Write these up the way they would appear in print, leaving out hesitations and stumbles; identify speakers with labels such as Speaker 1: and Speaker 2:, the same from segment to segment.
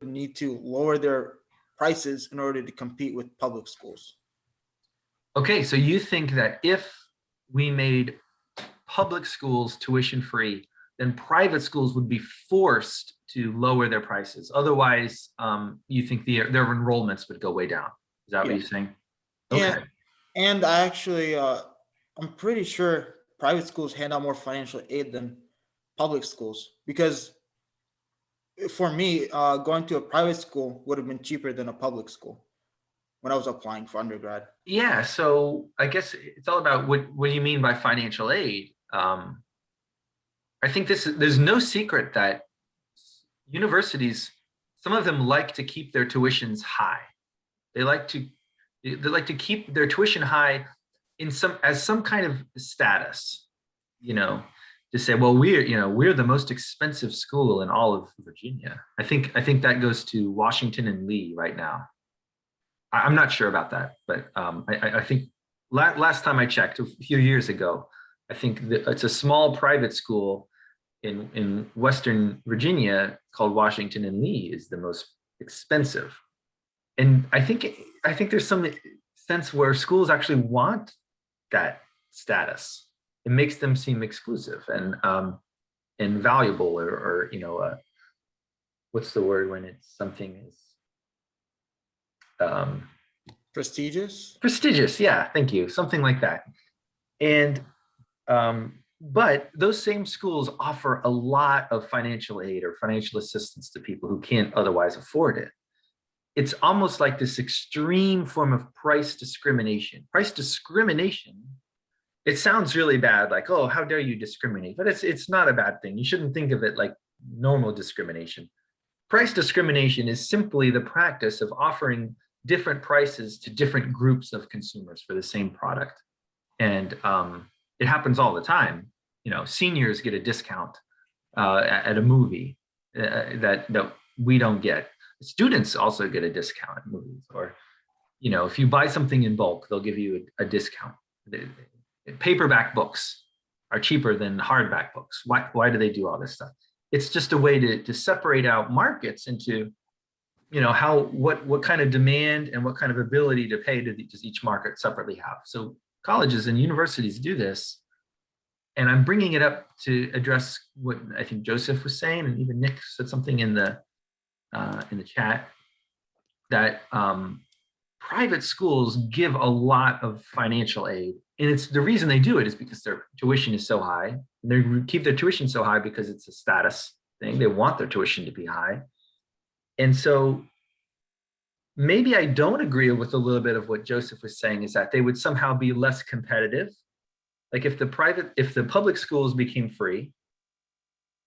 Speaker 1: need to lower their prices in order to compete with public schools.
Speaker 2: Okay, so you think that if we made public schools tuition free, then private schools would be forced to lower their prices. Otherwise, you think their enrollments would go way down. Is that what
Speaker 1: Yeah.
Speaker 2: you're saying?
Speaker 1: And
Speaker 2: Okay.
Speaker 1: and I actually I'm pretty sure private schools hand out more financial aid than public schools, because for me, going to a private school would have been cheaper than a public school when I was applying for undergrad.
Speaker 2: Yeah, so I guess it's all about what do you mean by financial aid? I think there's no secret that universities, some of them like to keep their tuitions high. They like to keep their tuition high in some kind of status, you know, to say, well, we're the most expensive school in all of Virginia. I think that goes to Washington and Lee right now. I'm not sure about that, but I think last time I checked, a few years ago, I think that it's a small private school in Western Virginia called Washington and Lee is the most expensive. And I think there's some sense where schools actually want that status. It makes them seem exclusive and valuable, or what's the word when it's something is
Speaker 1: Prestigious.
Speaker 2: prestigious. Yeah, thank you. Something like that. And but those same schools offer a lot of financial aid or financial assistance to people who can't otherwise afford it. It's almost like this extreme form of price discrimination. Price discrimination, it sounds really bad, like, oh, how dare you discriminate? But it's not a bad thing. You shouldn't think of it like normal discrimination. Price discrimination is simply the practice of offering different prices to different groups of consumers for the same product. And it happens all the time. Seniors get a discount at a movie that we don't get. Students also get a discount at movies, or if you buy something in bulk, they'll give you a discount. Paperback books are cheaper than hardback books. Why do they do all this stuff? It's just a way to separate out markets into what kind of demand and what kind of ability to pay does each market separately have. So colleges and universities do this, and I'm bringing it up to address what I think Joseph was saying, and even Nick said something in the chat, that private schools give a lot of financial aid, and it's the reason they do it is because their tuition is so high. They keep their tuition so high because it's a status thing. They want their tuition to be high, and so maybe I don't agree with a little bit of what Joseph was saying, is that they would somehow be less competitive. Like if the public schools became free,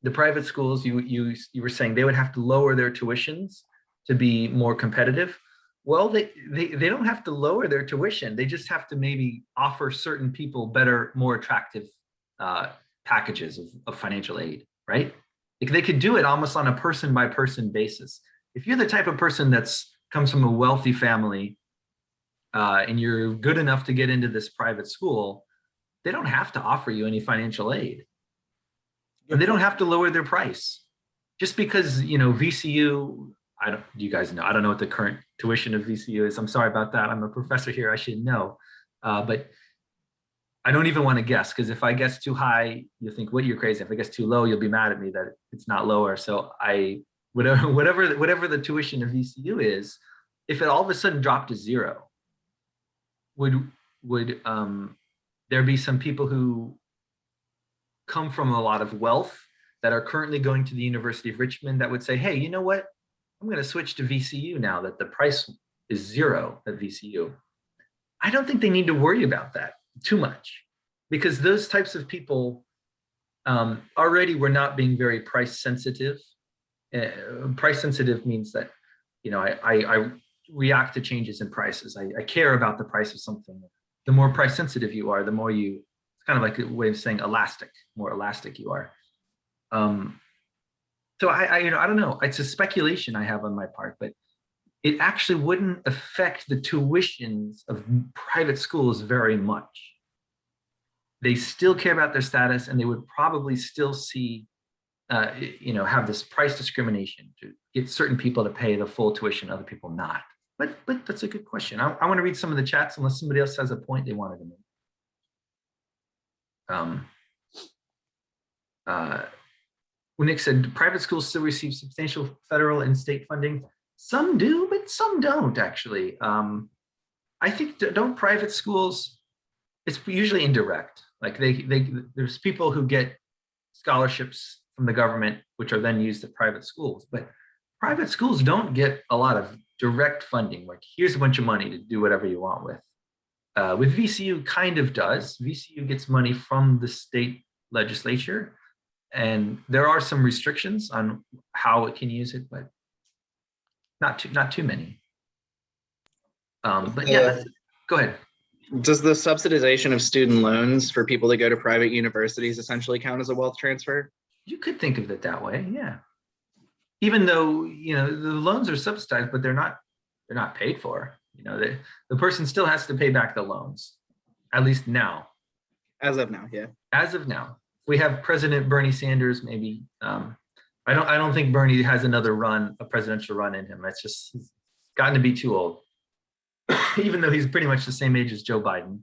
Speaker 2: the private schools, you were saying they would have to lower their tuitions to be more competitive. Well, they don't have to lower their tuition. They just have to maybe offer certain people better, more attractive packages of financial aid, right? Like they could do it almost on a person by person basis. If you're the type of person comes from a wealthy family and you're good enough to get into this private school, they don't have to offer you any financial aid. And they don't have to lower their price. Just because, VCU, you guys know, I don't know what the current tuition of VCU is. I'm sorry about that. I'm a professor here, I should know. But I don't even want to guess, because if I guess too high, you'll think, what, you're crazy. If I guess too low, you'll be mad at me that it's not lower. So whatever the tuition of VCU is, if it all of a sudden dropped to zero, would there be some people who come from a lot of wealth that are currently going to the University of Richmond that would say, hey, you know what? I'm going to switch to VCU now that the price is zero at VCU. I don't think they need to worry about that too much, because those types of people already were not being very price sensitive. Price sensitive means that, I react to changes in prices. I care about the price of something. The more price sensitive you are, the more it's kind of like a way of saying elastic, more elastic you are. So I don't know. It's a speculation I have on my part, but it actually wouldn't affect the tuitions of private schools very much. They still care about their status, and they would probably still see have this price discrimination to get certain people to pay the full tuition, other people not? But that's a good question. I want to read some of the chats unless somebody else has a point they wanted to make. When Nick said private schools still receive substantial federal and state funding, some do, but some don't actually. I think don't private schools, it's usually indirect. Like there's people who get scholarships from the government, which are then used at private schools, but private schools don't get a lot of direct funding. Like here's a bunch of money to do whatever you want with. With VCU kind of does. VCU gets money from the state legislature, and there are some restrictions on how it can use it, but not too many. But yeah, go ahead.
Speaker 3: Does the subsidization of student loans for people to go to private universities essentially count as a wealth transfer?
Speaker 2: You could think of it that way, yeah. Even though the loans are subsidized, but they're not paid for. The person still has to pay back the loans, at least now.
Speaker 3: As of now, yeah.
Speaker 2: As of now, if we have President Bernie Sanders, maybe. I don't think Bernie has another a presidential run in him. It's just he's gotten to be too old, even though he's pretty much the same age as Joe Biden.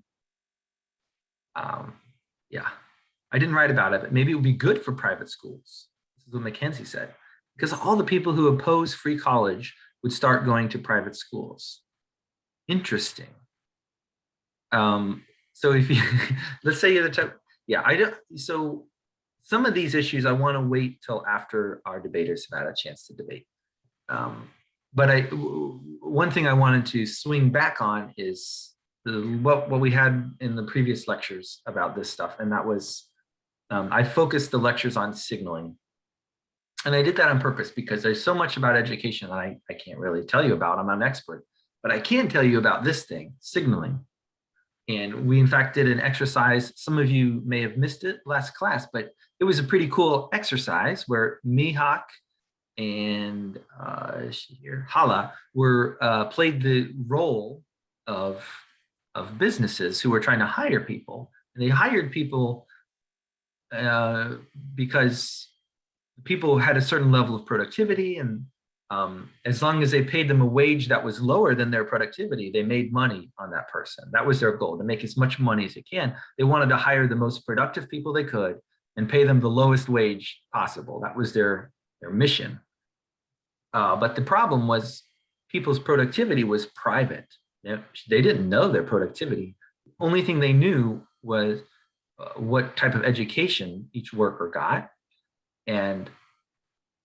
Speaker 2: Yeah, I didn't write about it, but maybe it would be good for private schools. This is what Mackenzie said, because all the people who oppose free college would start going to private schools. Interesting. So if you, let's say you're the type, yeah, I don't, so some of these issues I want to wait till after our debaters have had a chance to debate. But one thing I wanted to swing back on is what we had in the previous lectures about this stuff. And that was, I focused the lectures on signaling. And I did that on purpose because there's so much about education that I can't really tell you about. I'm not an expert, but I can tell you about this thing, signaling. And we in fact did an exercise. Some of you may have missed it last class, but it was a pretty cool exercise where Mihak and Hala played the role of businesses who were trying to hire people. And they hired people because people had a certain level of productivity, and as long as they paid them a wage that was lower than their productivity, they made money on that person. That was their goal, to make as much money as they can. They wanted to hire the most productive people they could and pay them the lowest wage possible. That was their mission. But the problem was people's productivity was private. They didn't know their productivity. The only thing they knew was what type of education each worker got. And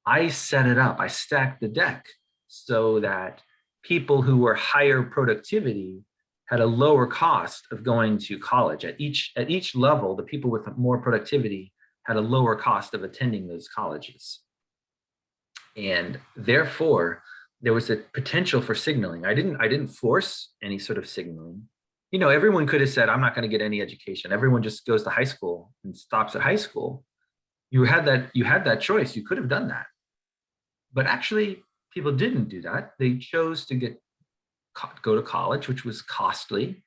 Speaker 2: I set it up, I stacked the deck so that people who were higher productivity had a lower cost of going to college. At each level, the people with more productivity had a lower cost of attending those colleges. And therefore, there was a potential for signaling. I didn't force any sort of signaling. Everyone could have said, I'm not going to get any education. Everyone just goes to high school and stops at high school. You had that choice. You could have done that. But actually, people didn't do that. They chose to go to college, which was costly.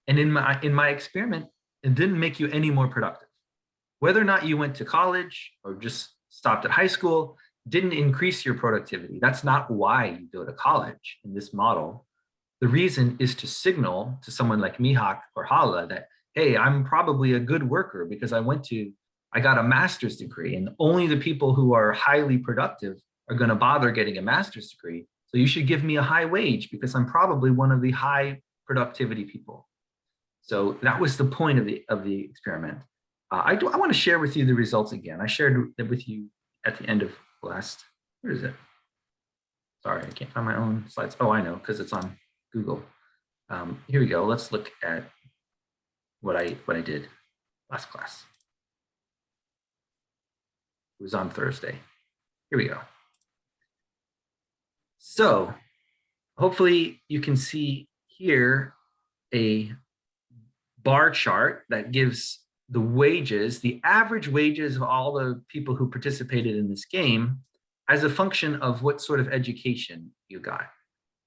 Speaker 2: And in my experiment, it didn't make you any more productive. Whether or not you went to college or just stopped at high school didn't increase your productivity. That's not why you go to college in this model. The reason is to signal to someone like Mihak or Hala that, hey, I'm probably a good worker because I got a master's degree, and only the people who are highly productive are going to bother getting a master's degree. So you should give me a high wage because I'm probably one of the high productivity people. So that was the point of the experiment. I want to share with you the results again. I shared it with you at the end of last, where is it? Sorry, I can't find my own slides. Oh, I know, because it's on Google. Here we go. Let's look at what I did last class. It was on Thursday. Here we go. So hopefully you can see here a bar chart that gives the wages, the average wages of all the people who participated in this game as a function of what sort of education you got.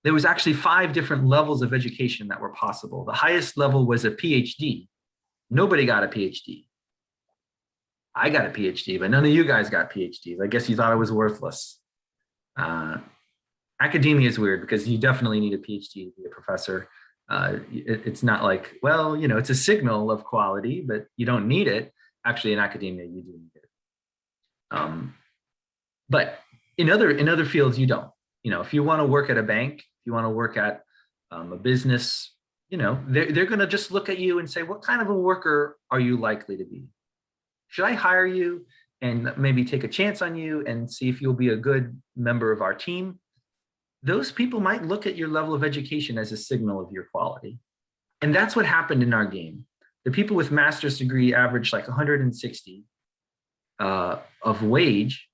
Speaker 2: There was actually 5 different levels of education that were possible. The highest level was a PhD. Nobody got a PhD. I got a PhD, but none of you guys got PhDs. I guess you thought I was worthless. Academia is weird because you definitely need a PhD to be a professor. It's not like, well, it's a signal of quality, but you don't need it. Actually, in academia, you do need it. But in other fields, you don't. If you want to work at a bank, if you want to work at a business, they're going to just look at you and say, what kind of a worker are you likely to be? Should I hire you and maybe take a chance on you and see if you'll be a good member of our team? Those people might look at your level of education as a signal of your quality. And that's what happened in our game. The people with master's degree averaged like 160 of wage,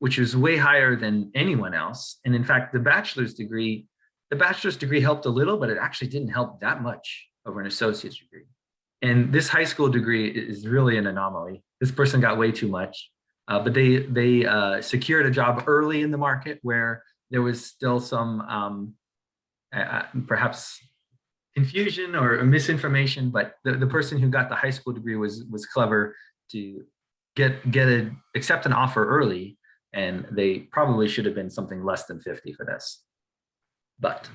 Speaker 2: which was way higher than anyone else. And in fact, the bachelor's degree helped a little, but it actually didn't help that much over an associate's degree. And this high school degree is really an anomaly. This person got way too much, but they secured a job early in the market where there was still some perhaps confusion or misinformation, but the person who got the high school degree was clever to accept an offer early, and they probably should have been something less than 50 for this. But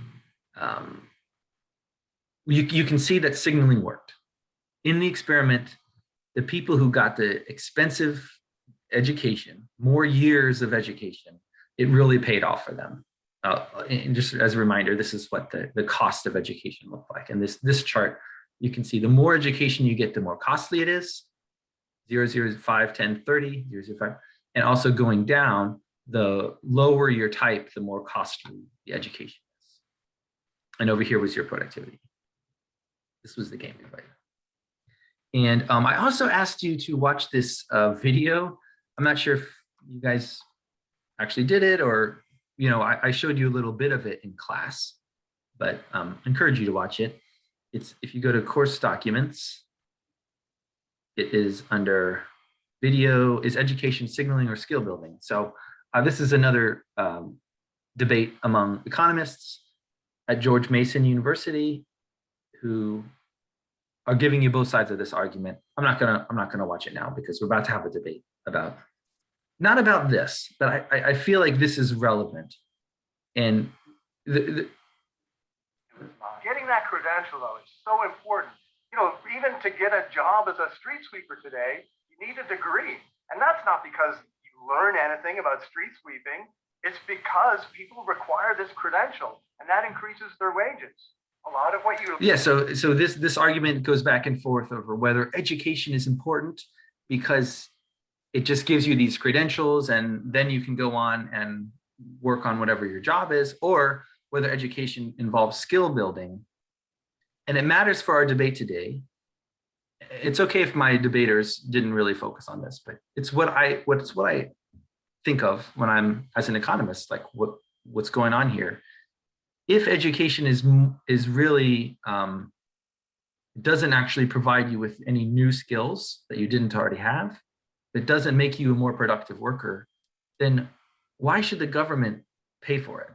Speaker 2: you can see that signaling worked. In the experiment, the people who got the expensive education, more years of education, it really paid off for them. And just as a reminder, this is what the cost of education looked like. And this chart, you can see the more education you get, the more costly it is. 0, 0, 5, 10, 30, 0, 0, 5. And also going down, the lower your type, the more costly the education is. And over here was your productivity. This was the game we played. And I also asked you to watch this video. I'm not sure if you guys actually did it, or I showed you a little bit of it in class, but I encourage you to watch it. It's, if you go to course documents, it is under video, is education signaling or skill building? So this is another debate among economists at George Mason University who are giving you both sides of this argument. I'm not gonna watch it now because we're about to have a debate about, not about this, but I feel like this is relevant. And
Speaker 4: getting that credential though is so important. Even to get a job as a street sweeper today, you need a degree. And that's not because you learn anything about street sweeping. It's because people require this credential, and that increases their wages. A lot of what you—
Speaker 2: yeah, so this argument goes back and forth over whether education is important because it just gives you these credentials and then you can go on and work on whatever your job is, or whether education involves skill building. And it matters for our debate today. It's okay if my debaters didn't really focus on this, but it's what I think of when I'm, as an economist, like what's going on here. If education is really doesn't actually provide you with any new skills that you didn't already have, that doesn't make you a more productive worker, then why should the government pay for it?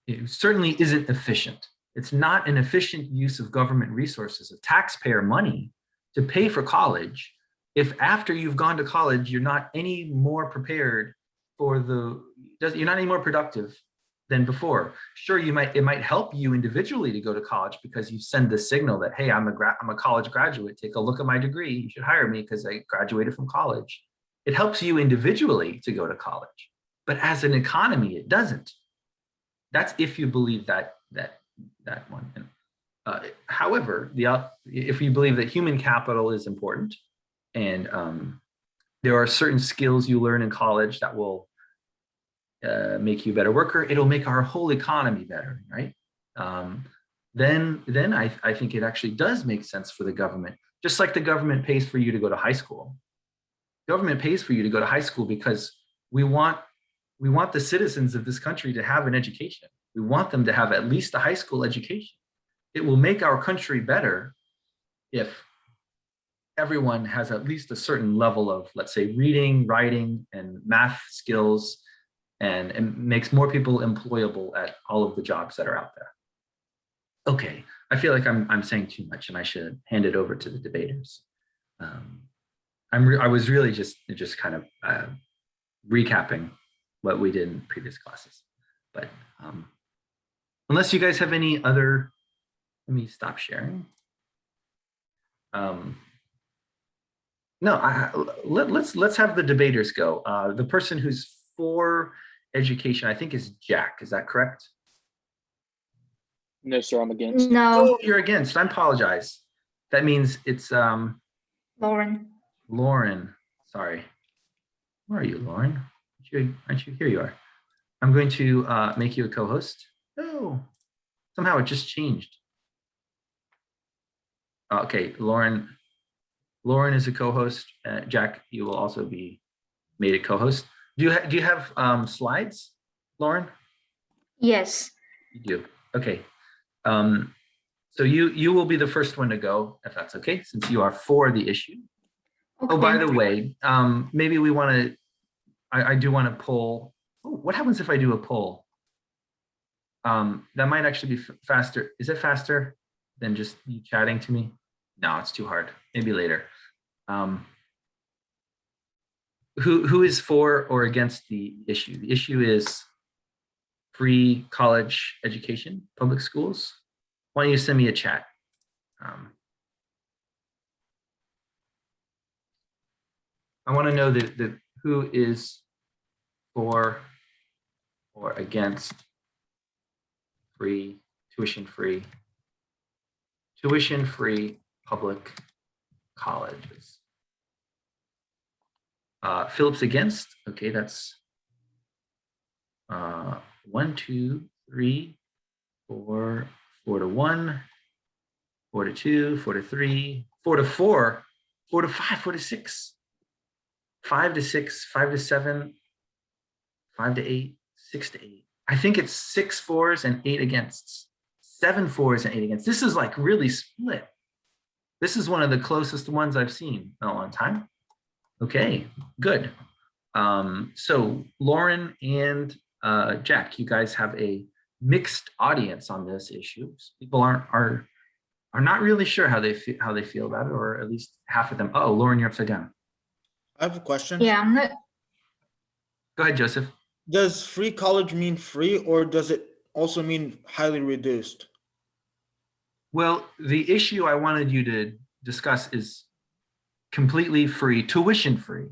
Speaker 2: It certainly isn't efficient. It's not an efficient use of government resources, of taxpayer money, to pay for college if after you've gone to college, you're not any more prepared for you're not any more productive than before. Sure, it might help you individually to go to college because you send the signal that, hey, I'm a college graduate. Take a look at my degree. You should hire me because I graduated from college. It helps you individually to go to college, but as an economy, it doesn't. That's if you believe that one. However, if you believe that human capital is important, and there are certain skills you learn in college that will make you a better worker, it'll make our whole economy better, right? Then I think it actually does make sense for the government. Just like the government pays for you to go to high school. Government pays for you to go to high school because we want the citizens of this country to have an education. We want them to have at least a high school education. It will make our country better if everyone has at least a certain level of, let's say, reading, writing, and math skills, and makes more people employable at all of the jobs that are out there. Okay, I feel like I'm saying too much and I should hand it over to the debaters. I was really just kind of recapping what we did in previous classes. But unless you guys have any other, let me stop sharing. No, let's have the debaters go. The person who's for education, I think, is Jack. Is that correct?
Speaker 5: No, sir, I'm against.
Speaker 6: No,
Speaker 2: Oh, you're against. I apologize. That means it's
Speaker 6: Lauren.
Speaker 2: Lauren. Sorry. Where are you, Lauren? Aren't you? Here you are. I'm going to make you a co-host. Oh, somehow it just changed. Okay, Lauren. Lauren is a co-host. Jack, you will also be made a co-host. Do you have slides, Lauren?
Speaker 6: Yes.
Speaker 2: You do. Okay. So you will be the first one to go, if that's okay, since you are for the issue.
Speaker 6: Okay.
Speaker 2: Oh, by the way, maybe we want to. I do want to poll. Oh, what happens if I do a poll? That might actually be faster. Is it faster than just you chatting to me? No, it's too hard. Maybe later. Who is for or against the issue? The issue is free college education, public schools. Why don't you send me a chat? I want to know that who is for or against free, tuition-free public colleges. Philip's against. Okay, that's 1, 2, 3, 4, 4 to 1, 4 to 2, 4 to 3, 4 to 4, 4 to 5, 4 to 6, 5 to 6, 5 to 7, 5 to 8, 6 to 8. I think it's 6 fours and 8 against. 7 fours and 8 against. This is like really split. This is one of the closest ones I've seen in a long time. Okay, good. So Lauren and Jack, you guys have a mixed audience on this issue. People are not really sure how they feel about it, or at least half of them. Oh, Lauren, you're upside down.
Speaker 1: I have a question.
Speaker 6: Yeah, I'm not.
Speaker 2: Go ahead, Joseph.
Speaker 1: Does free college mean free, or does it also mean highly reduced?
Speaker 2: Well, the issue I wanted you to discuss is completely free, tuition free.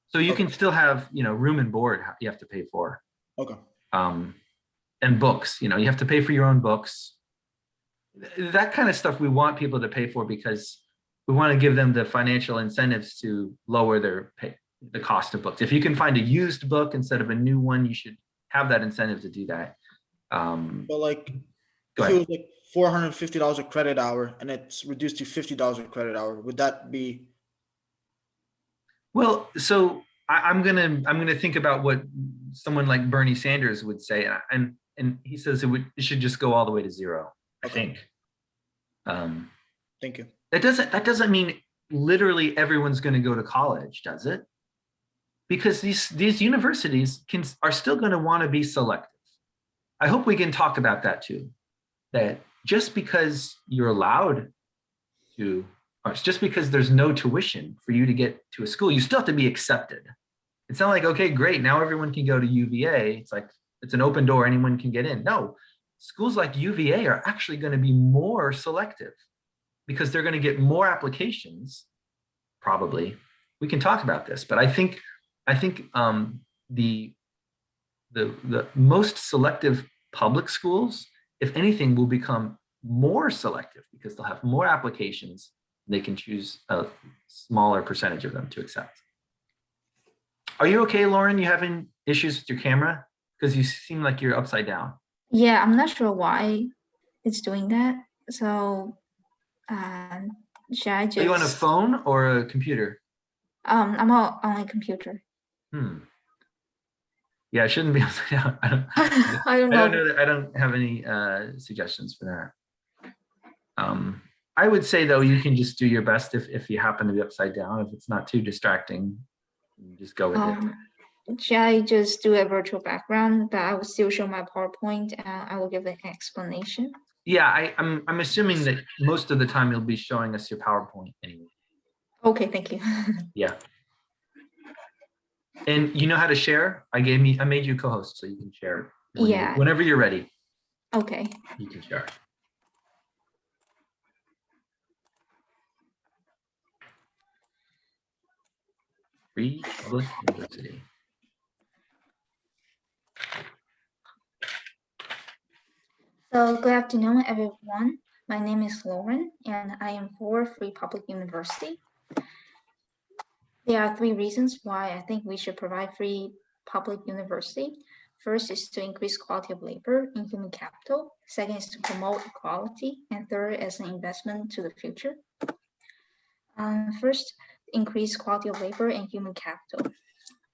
Speaker 2: So you can still have, room and board you have to pay for.
Speaker 1: Okay.
Speaker 2: And books, you have to pay for your own books. That kind of stuff we want people to pay for because we want to give them the financial incentives to lower the cost of books. If you can find a used book instead of a new one, you should have that incentive to do that.
Speaker 1: But like,
Speaker 2: Go
Speaker 1: if
Speaker 2: ahead.
Speaker 1: it was like $450 a credit hour and it's reduced to $50 a credit hour, would that be?
Speaker 2: Well, so I'm gonna think about what someone like Bernie Sanders would say, and he says it should just go all the way to 0. I
Speaker 1: Okay.
Speaker 2: think.
Speaker 1: Thank you.
Speaker 2: That doesn't mean literally everyone's going to go to college, does it? Because these universities are still going to want to be selective. I hope we can talk about that too. That just because you're allowed to, or just because there's no tuition for you to get to a school, you still have to be accepted. It's not like, okay, great, now everyone can go to UVA. It's like, it's an open door, anyone can get in. No, schools like UVA are actually going to be more selective because they're going to get more applications, probably. We can talk about this, but I think the most selective public schools, if anything, will become more selective because they'll have more applications. They can choose a smaller percentage of them to accept. Are you okay, Lauren? You having issues with your camera? Because you seem like you're upside down.
Speaker 6: Yeah, I'm not sure why it's doing that. So, should I just?
Speaker 2: Are you on a phone or a computer?
Speaker 6: I'm on a computer.
Speaker 2: Yeah, it shouldn't be upside down.
Speaker 6: I don't know.
Speaker 2: I don't have any suggestions for that. I would say though, you can just do your best if you happen to be upside down. If it's not too distracting, just go with it.
Speaker 6: Should I just do a virtual background, but I will still show my PowerPoint and I will give an explanation?
Speaker 2: Yeah, I'm assuming that most of the time you'll be showing us your PowerPoint anyway.
Speaker 6: Okay, thank you.
Speaker 2: Yeah. And you know how to share? I made you co-host so you can share
Speaker 6: Yeah.
Speaker 2: whenever you're ready.
Speaker 6: Okay.
Speaker 2: You can share. Free Public University.
Speaker 6: So good afternoon, everyone. My name is Lauren, and I am for Free Public University. There are 3 reasons why I think we should provide free public university. First is to increase quality of labor and human capital. Second is to promote equality. And third, as an investment to the future. First, increase quality of labor and human capital.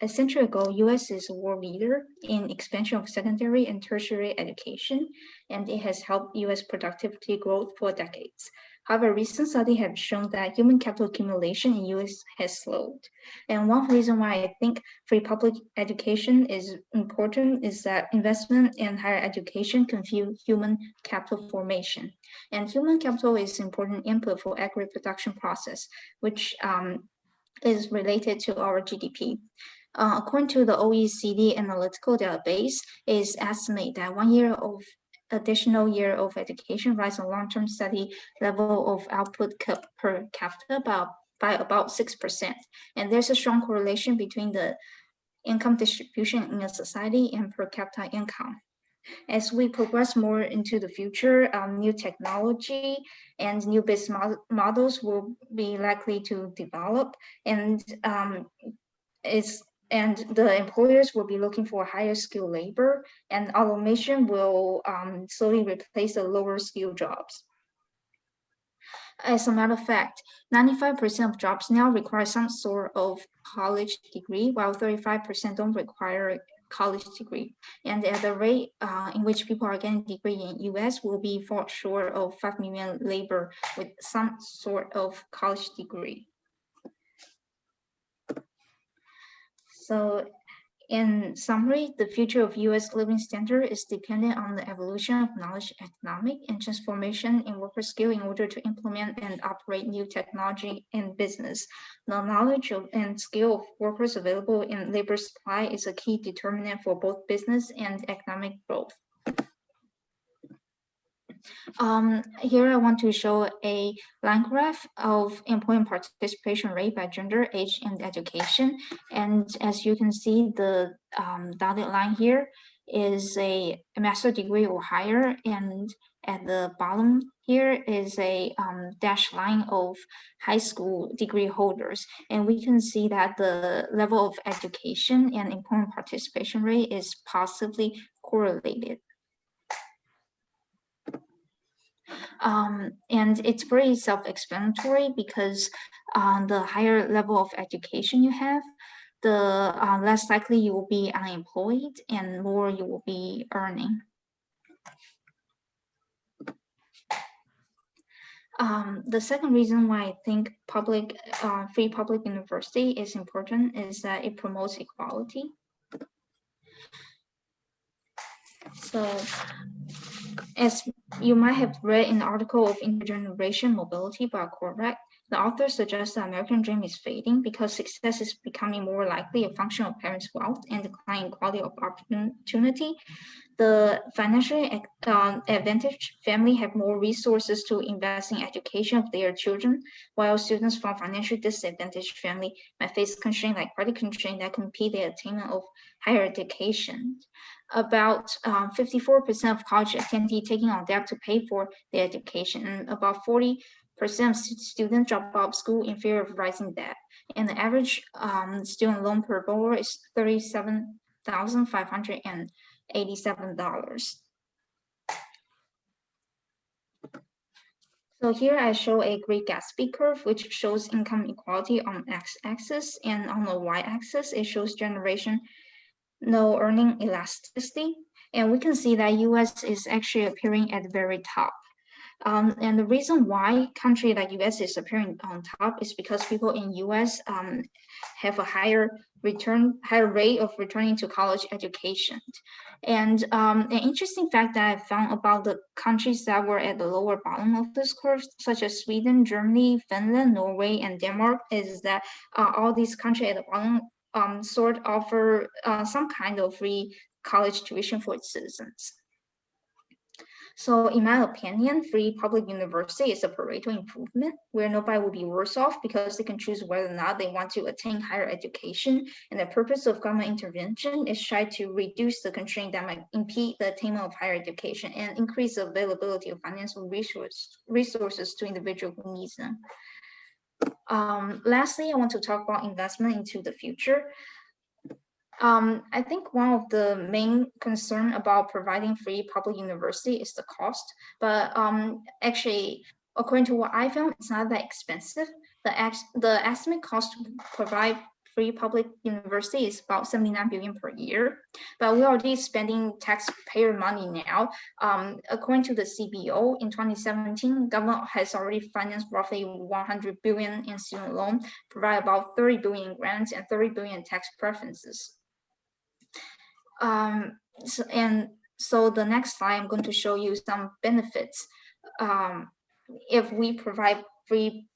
Speaker 6: A century ago, US is a world leader in expansion of secondary and tertiary education, and it has helped US productivity growth for decades. However, recent studies have shown that human capital accumulation in US has slowed. And one reason why I think free public education is important is that investment in higher education can fuel human capital formation. And human capital is important input for agri production process, which is related to our GDP. According to the OECD analytical database, it is estimated that 1 year of additional year of education rise a long-term steady level of output per capita by about 6%. And there's a strong correlation between the income distribution in a society and per capita income. As we progress more into the future, new technology and new business models will be likely to develop, and the employers will be looking for higher skilled labor, and automation will slowly replace the lower skilled jobs. As a matter of fact, 95% of jobs now require some sort of college degree, while 35% don't require college degree. And at the rate in which people are getting degree in US will be far short of 5 million labor with some sort of college degree. So in summary, the future of US living standard is dependent on the evolution of knowledge economic and transformation in worker skill in order to implement and operate new technology in business. The knowledge and skill of workers available in labor supply is a key determinant for both business and economic growth. Here I want to show a line graph of employment participation rate by gender, age, and education. And as you can see, the dotted line here is a master's degree or higher, and at the bottom here is a dashed line of high school degree holders. And we can see that the level of education and employment participation rate is positively correlated. And it's very self-explanatory because the higher level of education you have, the less likely you will be unemployed and more you will be earning. The second reason why I think free public university is important is that it promotes equality. So, as you might have read in the article of Intergeneration Mobility by Corvette, the author suggests the American dream is fading because success is becoming more likely a function of parents' wealth and declining quality of opportunity. The financially advantaged family have more resources to invest in education of their children, while students from financially disadvantaged family might face constraints like credit constraints that compete the attainment of higher education. About 54% of college attendees taking on debt to pay for their education, and about 40% of students drop out of school in fear of rising debt. And the average student loan per borrower is $37,587. So here I show a Great Gatsby curve, which shows income equality on x-axis, and on the y-axis, it shows generation no earning elasticity. And we can see that US is actually appearing at the very top. And the reason why country like US is appearing on top is because people in US have a higher rate of returning to college education. And an interesting fact that I found about the countries that were at the lower bottom of this curve, such as Sweden, Germany, Finland, Norway, and Denmark, is that all these countries at the bottom sort offer some kind of free college tuition for its citizens. So in my opinion, free public university is a Pareto improvement where nobody will be worse off because they can choose whether or not they want to attain higher education. And the purpose of government intervention is try to reduce the constraint that might impede the attainment of higher education and increase the availability of financial resources to individuals who need them. Lastly, I want to talk about investment into the future. I think one of the main concern about providing free public university is the cost, but actually, according to what I found, it's not that expensive. The estimate cost to provide free public university is about 79 billion per year, but we're already spending taxpayer money now. According to the CBO, in 2017, government has already financed roughly 100 billion in student loan, provide about 30 billion in grants and 30 billion in tax preferences. So the next slide, I'm going to show you some benefits if we provide free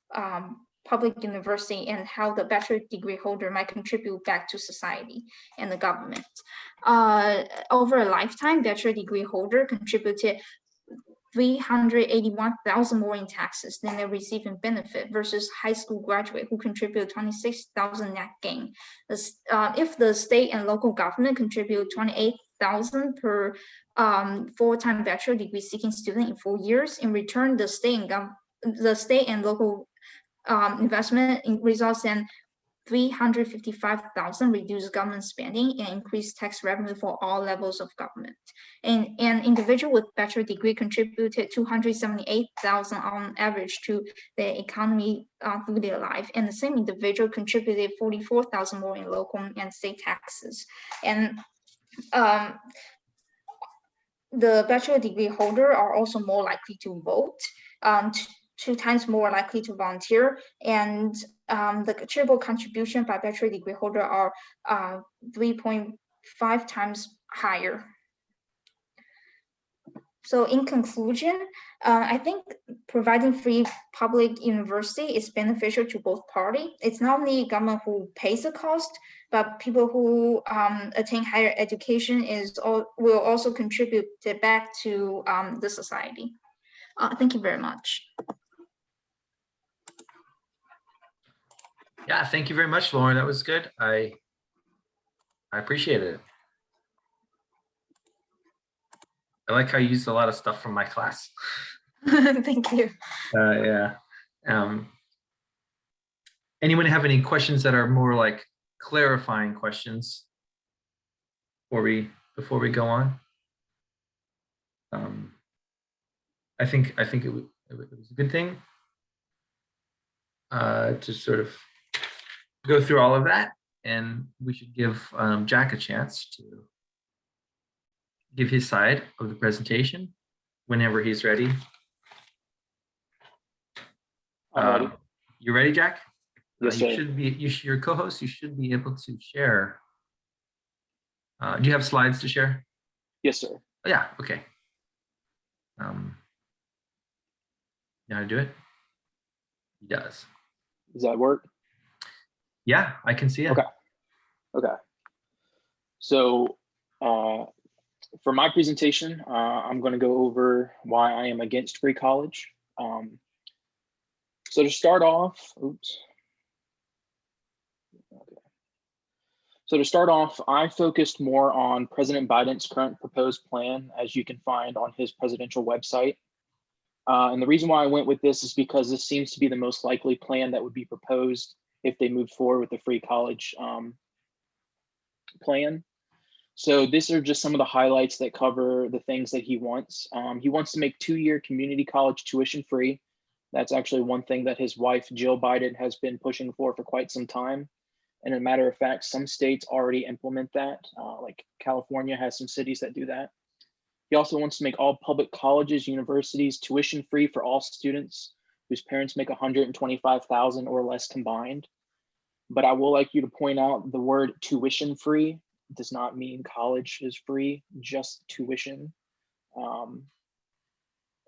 Speaker 6: public university and how the bachelor degree holder might contribute back to society and the government. Over a lifetime, bachelor degree holder contributed 381,000 more in taxes than they receive in benefit versus high school graduate who contribute 26,000 net gain. If the state and local government contribute 28,000 per full-time bachelor degree seeking student in 4 years, in return, the state and local investment results in 355,000 reduced government spending and increased tax revenue for all levels of government. And an individual with bachelor degree contributed 278,000 on average to the economy through their life. And the same individual contributed 44,000 more in local and state taxes. And the bachelor degree holder are also more likely to vote, 2 times more likely to volunteer, and the charitable contribution by bachelor degree holder are 3.5 times higher. So in conclusion, I think providing free public university is beneficial to both parties. It's not only government who pays the cost, but people who attain higher education will also contribute back to the society. Thank you very much.
Speaker 2: Yeah, thank you very much, Lauren. That was good. I appreciated it. I like how you used a lot of stuff from my class.
Speaker 6: Thank you.
Speaker 2: Yeah. Anyone have any questions that are more like clarifying questions before we go on? I think it was a good thing to sort of go through all of that, and we should give Jack a chance to give his side of the presentation whenever he's ready.
Speaker 5: I'm ready.
Speaker 2: You ready, Jack?
Speaker 5: Yes,
Speaker 2: you
Speaker 5: sir.
Speaker 2: should be. Your co-host. You should be able to share. Do you have slides to share?
Speaker 5: Yes, sir.
Speaker 2: Oh, yeah. Okay. You know how to do it? He does.
Speaker 5: Does that work?
Speaker 2: Yeah, I can see it.
Speaker 5: Okay. Okay. So for my presentation, I'm going to go over why I am against free college. So to start off, So to start off, I focused more on President Biden's current proposed plan, as you can find on his presidential website. And the reason why I went with this is because this seems to be the most likely plan that would be proposed if they move forward with the free college plan. So these are just some of the highlights that cover the things that he wants. He wants to make 2-year community college tuition free. That's actually one thing that his wife, Jill Biden, has been pushing for quite some time. And as a matter of fact, some states already implement that. Like California has some cities that do that. He also wants to make all public colleges, universities tuition free for all students whose parents make 125,000 or less combined. But I will like you to point out the word tuition free does not mean college is free, just tuition.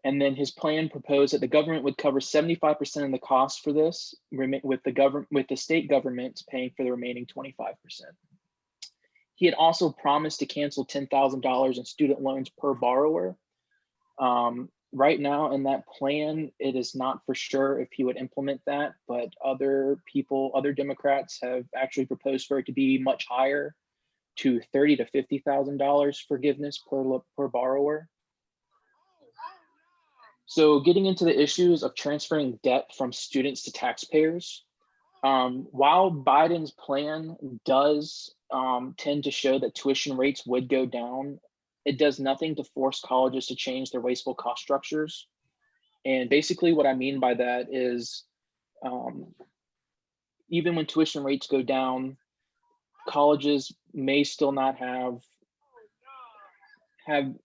Speaker 5: And then his plan proposed that the government would cover 75% of the cost for this, with the state government paying for the remaining 25%. He had also promised to cancel $10,000 in student loans per borrower. Right now in that plan, it is not for sure if he would implement that, but other Democrats have actually proposed for it to be much higher, to $30,000 to $50,000 forgiveness per borrower. So getting into the issues of transferring debt from students to taxpayers, while Biden's plan does tend to show that tuition rates would go down, it does nothing to force colleges to change their wasteful cost structures. And basically what I mean by that is even when tuition rates go down, colleges may still not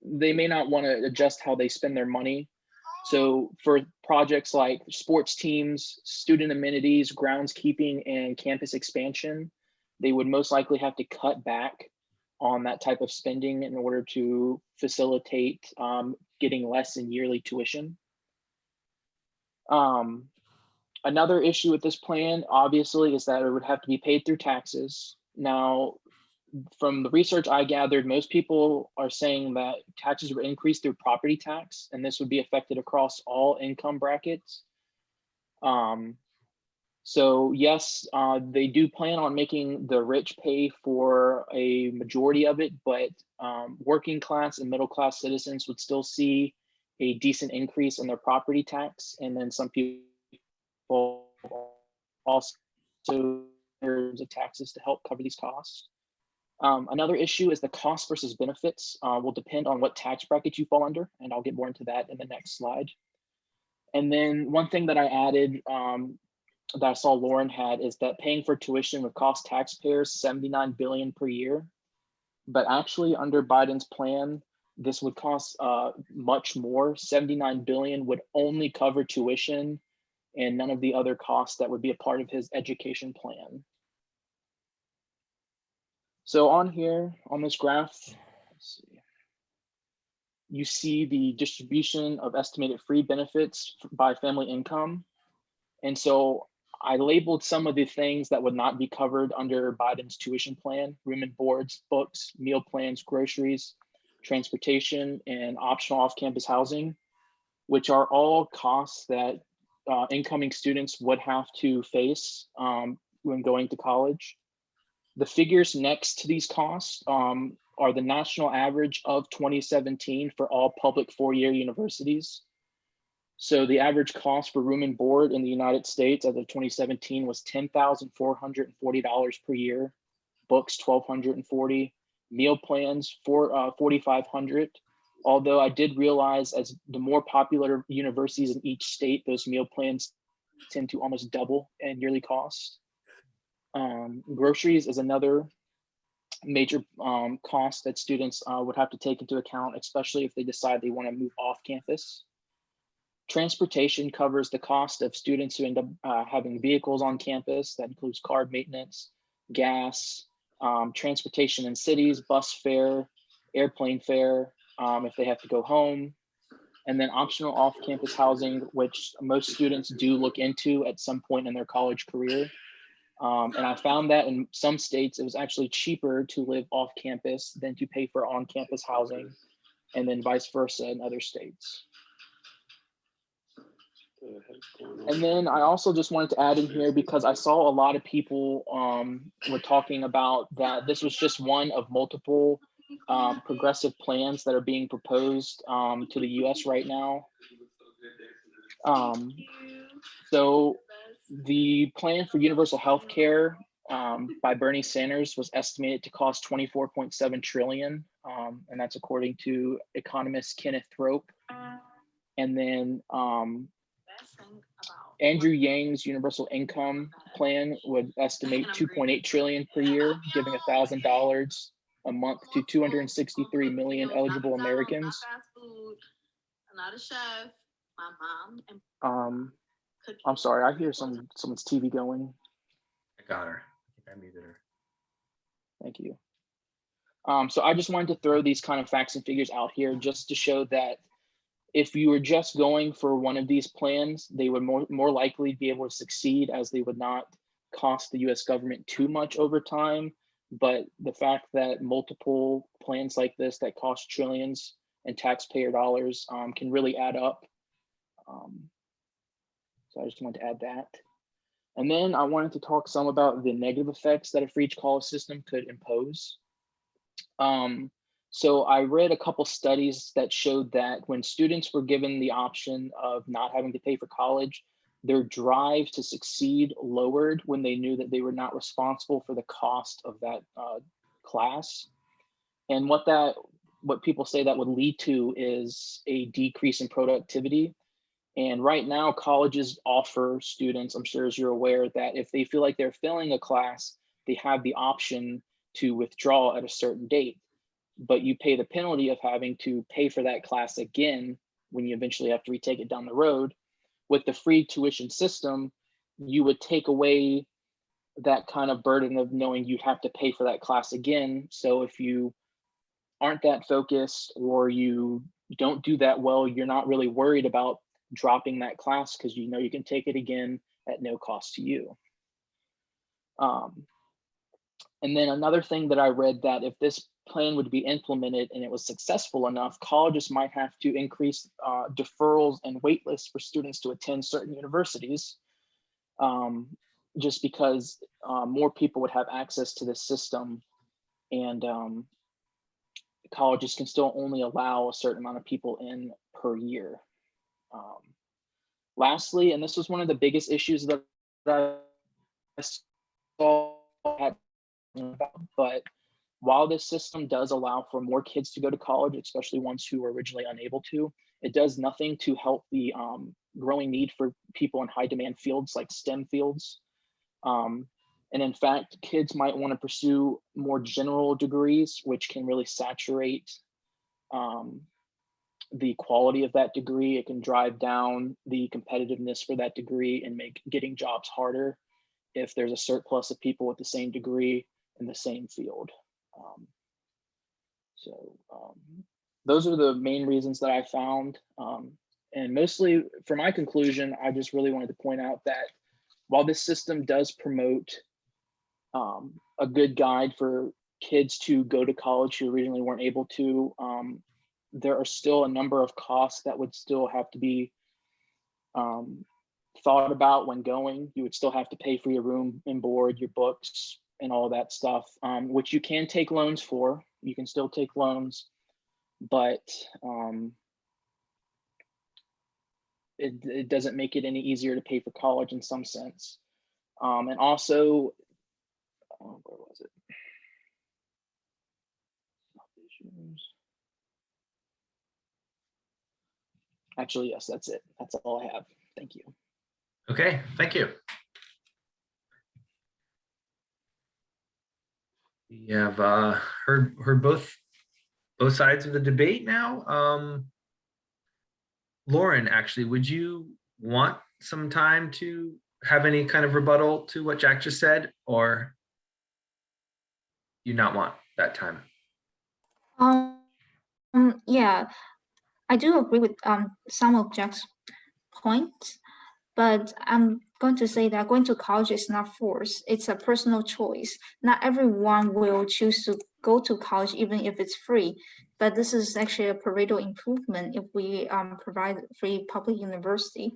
Speaker 5: they may not want to adjust how they spend their money. So for projects like sports teams, student amenities, groundskeeping, and campus expansion, they would most likely have to cut back on that type of spending in order to facilitate getting less in yearly tuition. Another issue with this plan, obviously, is that it would have to be paid through taxes. Now, from the research I gathered, most people are saying that taxes were increased through property tax, and this would be affected across all income brackets. So yes, they do plan on making the rich pay for a majority of it, but working class and middle class citizens would still see a decent increase in their property tax. And then some people also the taxes to help cover these costs. Another issue is the cost versus benefits will depend on what tax bracket you fall under, and I'll get more into that in the next slide. And then one thing that I added that I saw Lauren had is that paying for tuition would cost taxpayers $79 billion per year. But actually under Biden's plan, this would cost much more. $79 billion would only cover tuition and none of the other costs that would be a part of his education plan. So on here, on this graph, let's see, you see the distribution of estimated free benefits by family income. And so I labeled some of the things that would not be covered under Biden's tuition plan: room and boards, books, meal plans, groceries, transportation, and optional off-campus housing, which are all costs that incoming students would have to face when going to college. The figures next to these costs are the national average of 2017 for all public four-year universities. So the average cost for room and board in the United States as of 2017 was $10,440 per year, books $1,240, meal plans $4,500. Although I did realize as the more popular universities in each state, those meal plans tend to almost double in yearly cost. Groceries is another major cost that students would have to take into account, especially if they decide they want to move off campus. Transportation covers the cost of students who end up having vehicles on campus. That includes car maintenance, gas, transportation in cities, bus fare, airplane fare, if they have to go home, and then optional off-campus housing, which most students do look into at some point in their college career. And I found that in some states, it was actually cheaper to live off campus than to pay for on-campus housing, and then vice versa in other states. And then I also just wanted to add in here, because I saw a lot of people were talking about that this was just one of multiple progressive plans that are being proposed to the US right now. So the plan for universal health care by Bernie Sanders was estimated to cost $24.7 trillion. And that's according to economist Kenneth Thrope. And then Andrew Yang's universal income plan would estimate $2.8 trillion per year, giving $1,000 a month to 263 million eligible Americans.
Speaker 7: I'm not a chef. My mom and
Speaker 5: I'm sorry, I hear someone's TV going.
Speaker 2: I got her. I think I muted her.
Speaker 5: Thank you. So I just wanted to throw these kind of facts and figures out here just to show that if you were just going for one of these plans, they would more likely be able to succeed, as they would not cost the US government too much over time. But the fact that multiple plans like this that cost trillions in taxpayer dollars can really add up. So I just wanted to add that. And then I wanted to talk some about the negative effects that a free college system could impose. So I read a couple studies that showed that when students were given the option of not having to pay for college, their drive to succeed lowered when they knew that they were not responsible for the cost of that class. And what people say that would lead to is a decrease in productivity. And right now, colleges offer students, I'm sure as you're aware, that if they feel like they're failing a class, they have the option to withdraw at a certain date. But you pay the penalty of having to pay for that class again when you eventually have to retake it down the road. With the free tuition system, you would take away that kind of burden of knowing you have to pay for that class again. So if you aren't that focused or you don't do that well, you're not really worried about dropping that class because you know you can take it again at no cost to you. And then another thing that I read, that if this plan would be implemented and it was successful enough, colleges might have to increase deferrals and wait lists for students to attend certain universities, just because more people would have access to this system, and colleges can still only allow a certain amount of people in per year. Lastly, and this was one of the biggest issues that I saw, but while this system does allow for more kids to go to college, especially ones who were originally unable to, it does nothing to help the growing need for people in high demand fields like STEM fields. And in fact, kids might want to pursue more general degrees, which can really saturate the quality of that degree. It can drive down the competitiveness for that degree and make getting jobs harder if there's a surplus of people with the same degree in the same field. Those are the main reasons that I found. And mostly for my conclusion, I just really wanted to point out that while this system does promote a good guide for kids to go to college who originally weren't able to, there are still a number of costs that would still have to be thought about when going. You would still have to pay for your room and board, your books, and all that stuff, which you can take loans for. You can still take loans, but it doesn't make it any easier to pay for college in some sense. And also, where was it? Actually, yes, that's it. That's all I have. Thank you.
Speaker 2: Okay, thank you. We have heard both sides of the debate now. Lauren, actually, would you want some time to have any kind of rebuttal to what Jack just said, or you not want that time?
Speaker 6: Yeah, I do agree with some of Jack's points, but I'm going to say that going to college is not forced. It's a personal choice. Not everyone will choose to go to college, even if it's free. But this is actually a Pareto improvement if we provide free public university.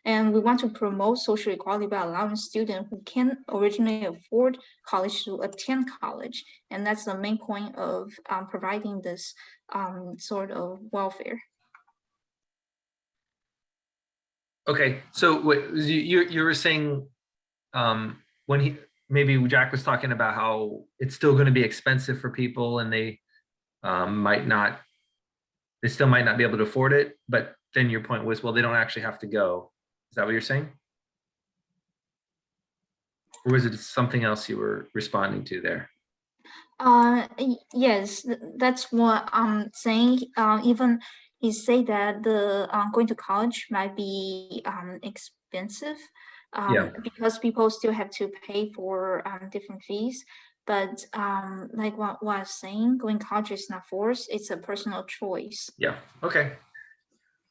Speaker 6: And we want to promote social equality by allowing students who can't originally afford college to attend college. And that's the main point of providing this sort of welfare.
Speaker 2: Okay, so what you were saying, when maybe Jack was talking about how it's still going to be expensive for people, and they still might not be able to afford it, but then your point was, well, they don't actually have to go. Is that what you're saying? Or was it something else you were responding to there?
Speaker 6: Yes, that's what I'm saying. Even he say that the going to college might be expensive,
Speaker 2: Yeah.
Speaker 6: because people still have to pay for different fees. But like what I was saying, going college is not forced; it's a personal choice.
Speaker 2: Yeah. Okay.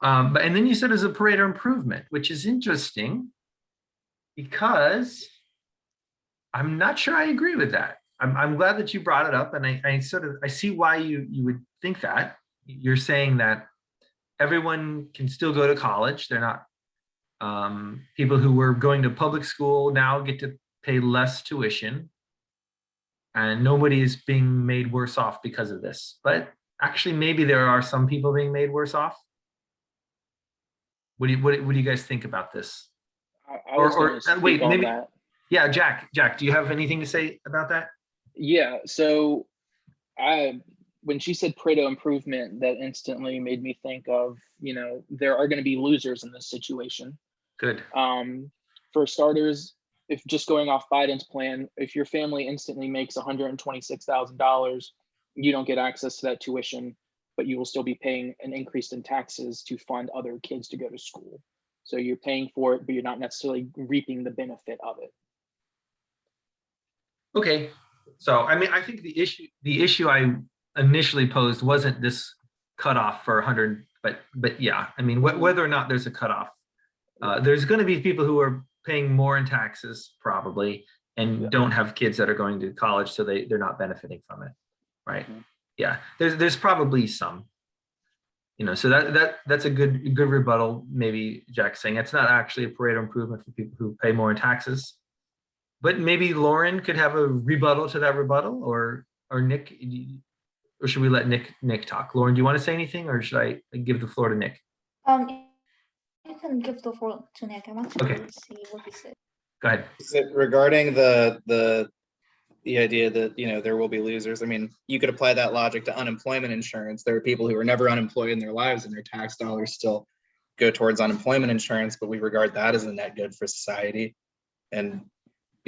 Speaker 2: But and then you said as a Pareto improvement, which is interesting because I'm not sure I agree with that. I'm glad that you brought it up, and I sort of I see why you would think that. You're saying that everyone can still go to college. They're not people who were going to public school now get to pay less tuition, and nobody is being made worse off because of this. But actually, maybe there are some people being made worse off. What do you guys think about this?
Speaker 5: I was going to speak
Speaker 2: wait,
Speaker 5: on
Speaker 2: maybe
Speaker 5: that.
Speaker 2: yeah, Jack, do you have anything to say about that?
Speaker 5: Yeah, so when she said Pareto improvement, that instantly made me think of, there are going to be losers in this situation.
Speaker 2: Good.
Speaker 5: For starters, if just going off Biden's plan, if your family instantly makes $126,000, you don't get access to that tuition, but you will still be paying an increase in taxes to fund other kids to go to school. So you're paying for it, but you're not necessarily reaping the benefit of it.
Speaker 2: Okay. So I mean, I think the issue I initially posed wasn't this cutoff for 100, but yeah, I mean, whether or not there's a cutoff, there's going to be people who are paying more in taxes probably and don't have kids that are going to college, so they're not benefiting from it, right? Yeah, there's probably some, so that's a good rebuttal. Maybe Jack's saying it's not actually a Pareto improvement for people who pay more in taxes. But maybe Lauren could have a rebuttal to that rebuttal, or Nick, or should we let Nick talk? Lauren, do you want to say anything, or should I give the floor to Nick?
Speaker 6: You can give the floor to Nick. I want to see what he said.
Speaker 2: Go ahead.
Speaker 3: Regarding the idea that there will be losers, I mean, you could apply that logic to unemployment insurance. There are people who are never unemployed in their lives, and their tax dollars still go towards unemployment insurance, but we regard that as a net good for society. And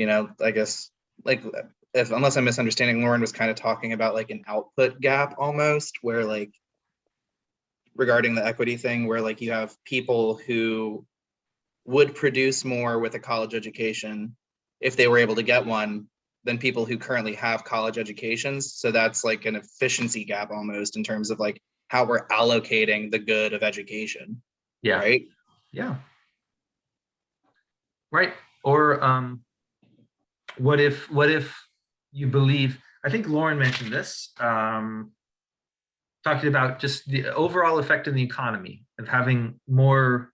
Speaker 3: I guess, like, unless I'm misunderstanding, Lauren was kind of talking about like an output gap almost, where like regarding the equity thing, where like you have people who would produce more with a college education if they were able to get one than people who currently have college educations. So that's like an efficiency gap almost in terms of like how we're allocating the good of education.
Speaker 2: Yeah.
Speaker 3: Right.
Speaker 2: Yeah. Right. Or what if you believe, I think Lauren mentioned this, talking about just the overall effect on the economy of having more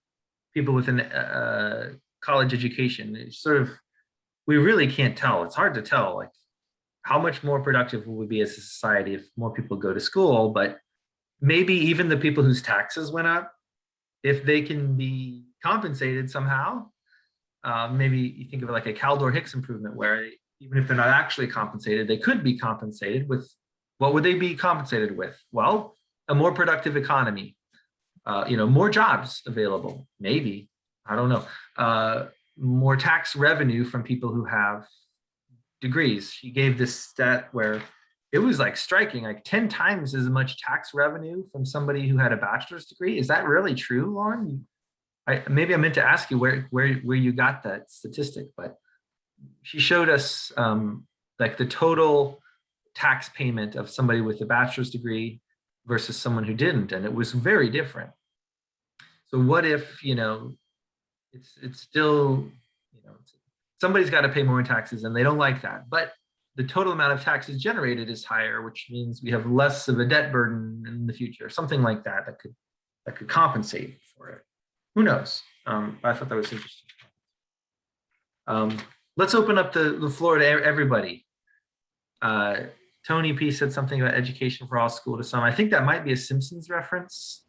Speaker 2: people with an college education. It's sort of, we really can't tell. It's hard to tell, like, how much more productive will we be as a society if more people go to school. But maybe even the people whose taxes went up, if they can be compensated somehow, maybe you think of it like a Caldor-Hicks improvement, where even if they're not actually compensated, they could be compensated with, what would they be compensated with? Well, a more productive economy, more jobs available, maybe, I don't know, more tax revenue from people who have degrees. She gave this stat where it was like striking, like 10 times as much tax revenue from somebody who had a bachelor's degree. Is that really true, Lauren? Maybe I meant to ask you where you got that statistic, but she showed us like the total tax payment of somebody with a bachelor's degree versus someone who didn't, and it was very different. So what if it's still somebody's got to pay more in taxes, and they don't like that, but the total amount of taxes generated is higher, which means we have less of a debt burden in the future, something like that could compensate for it. Who knows? I thought that was interesting. Let's open up the floor to everybody. Tony P said something about education for all, school to some. I think that might be a Simpsons reference.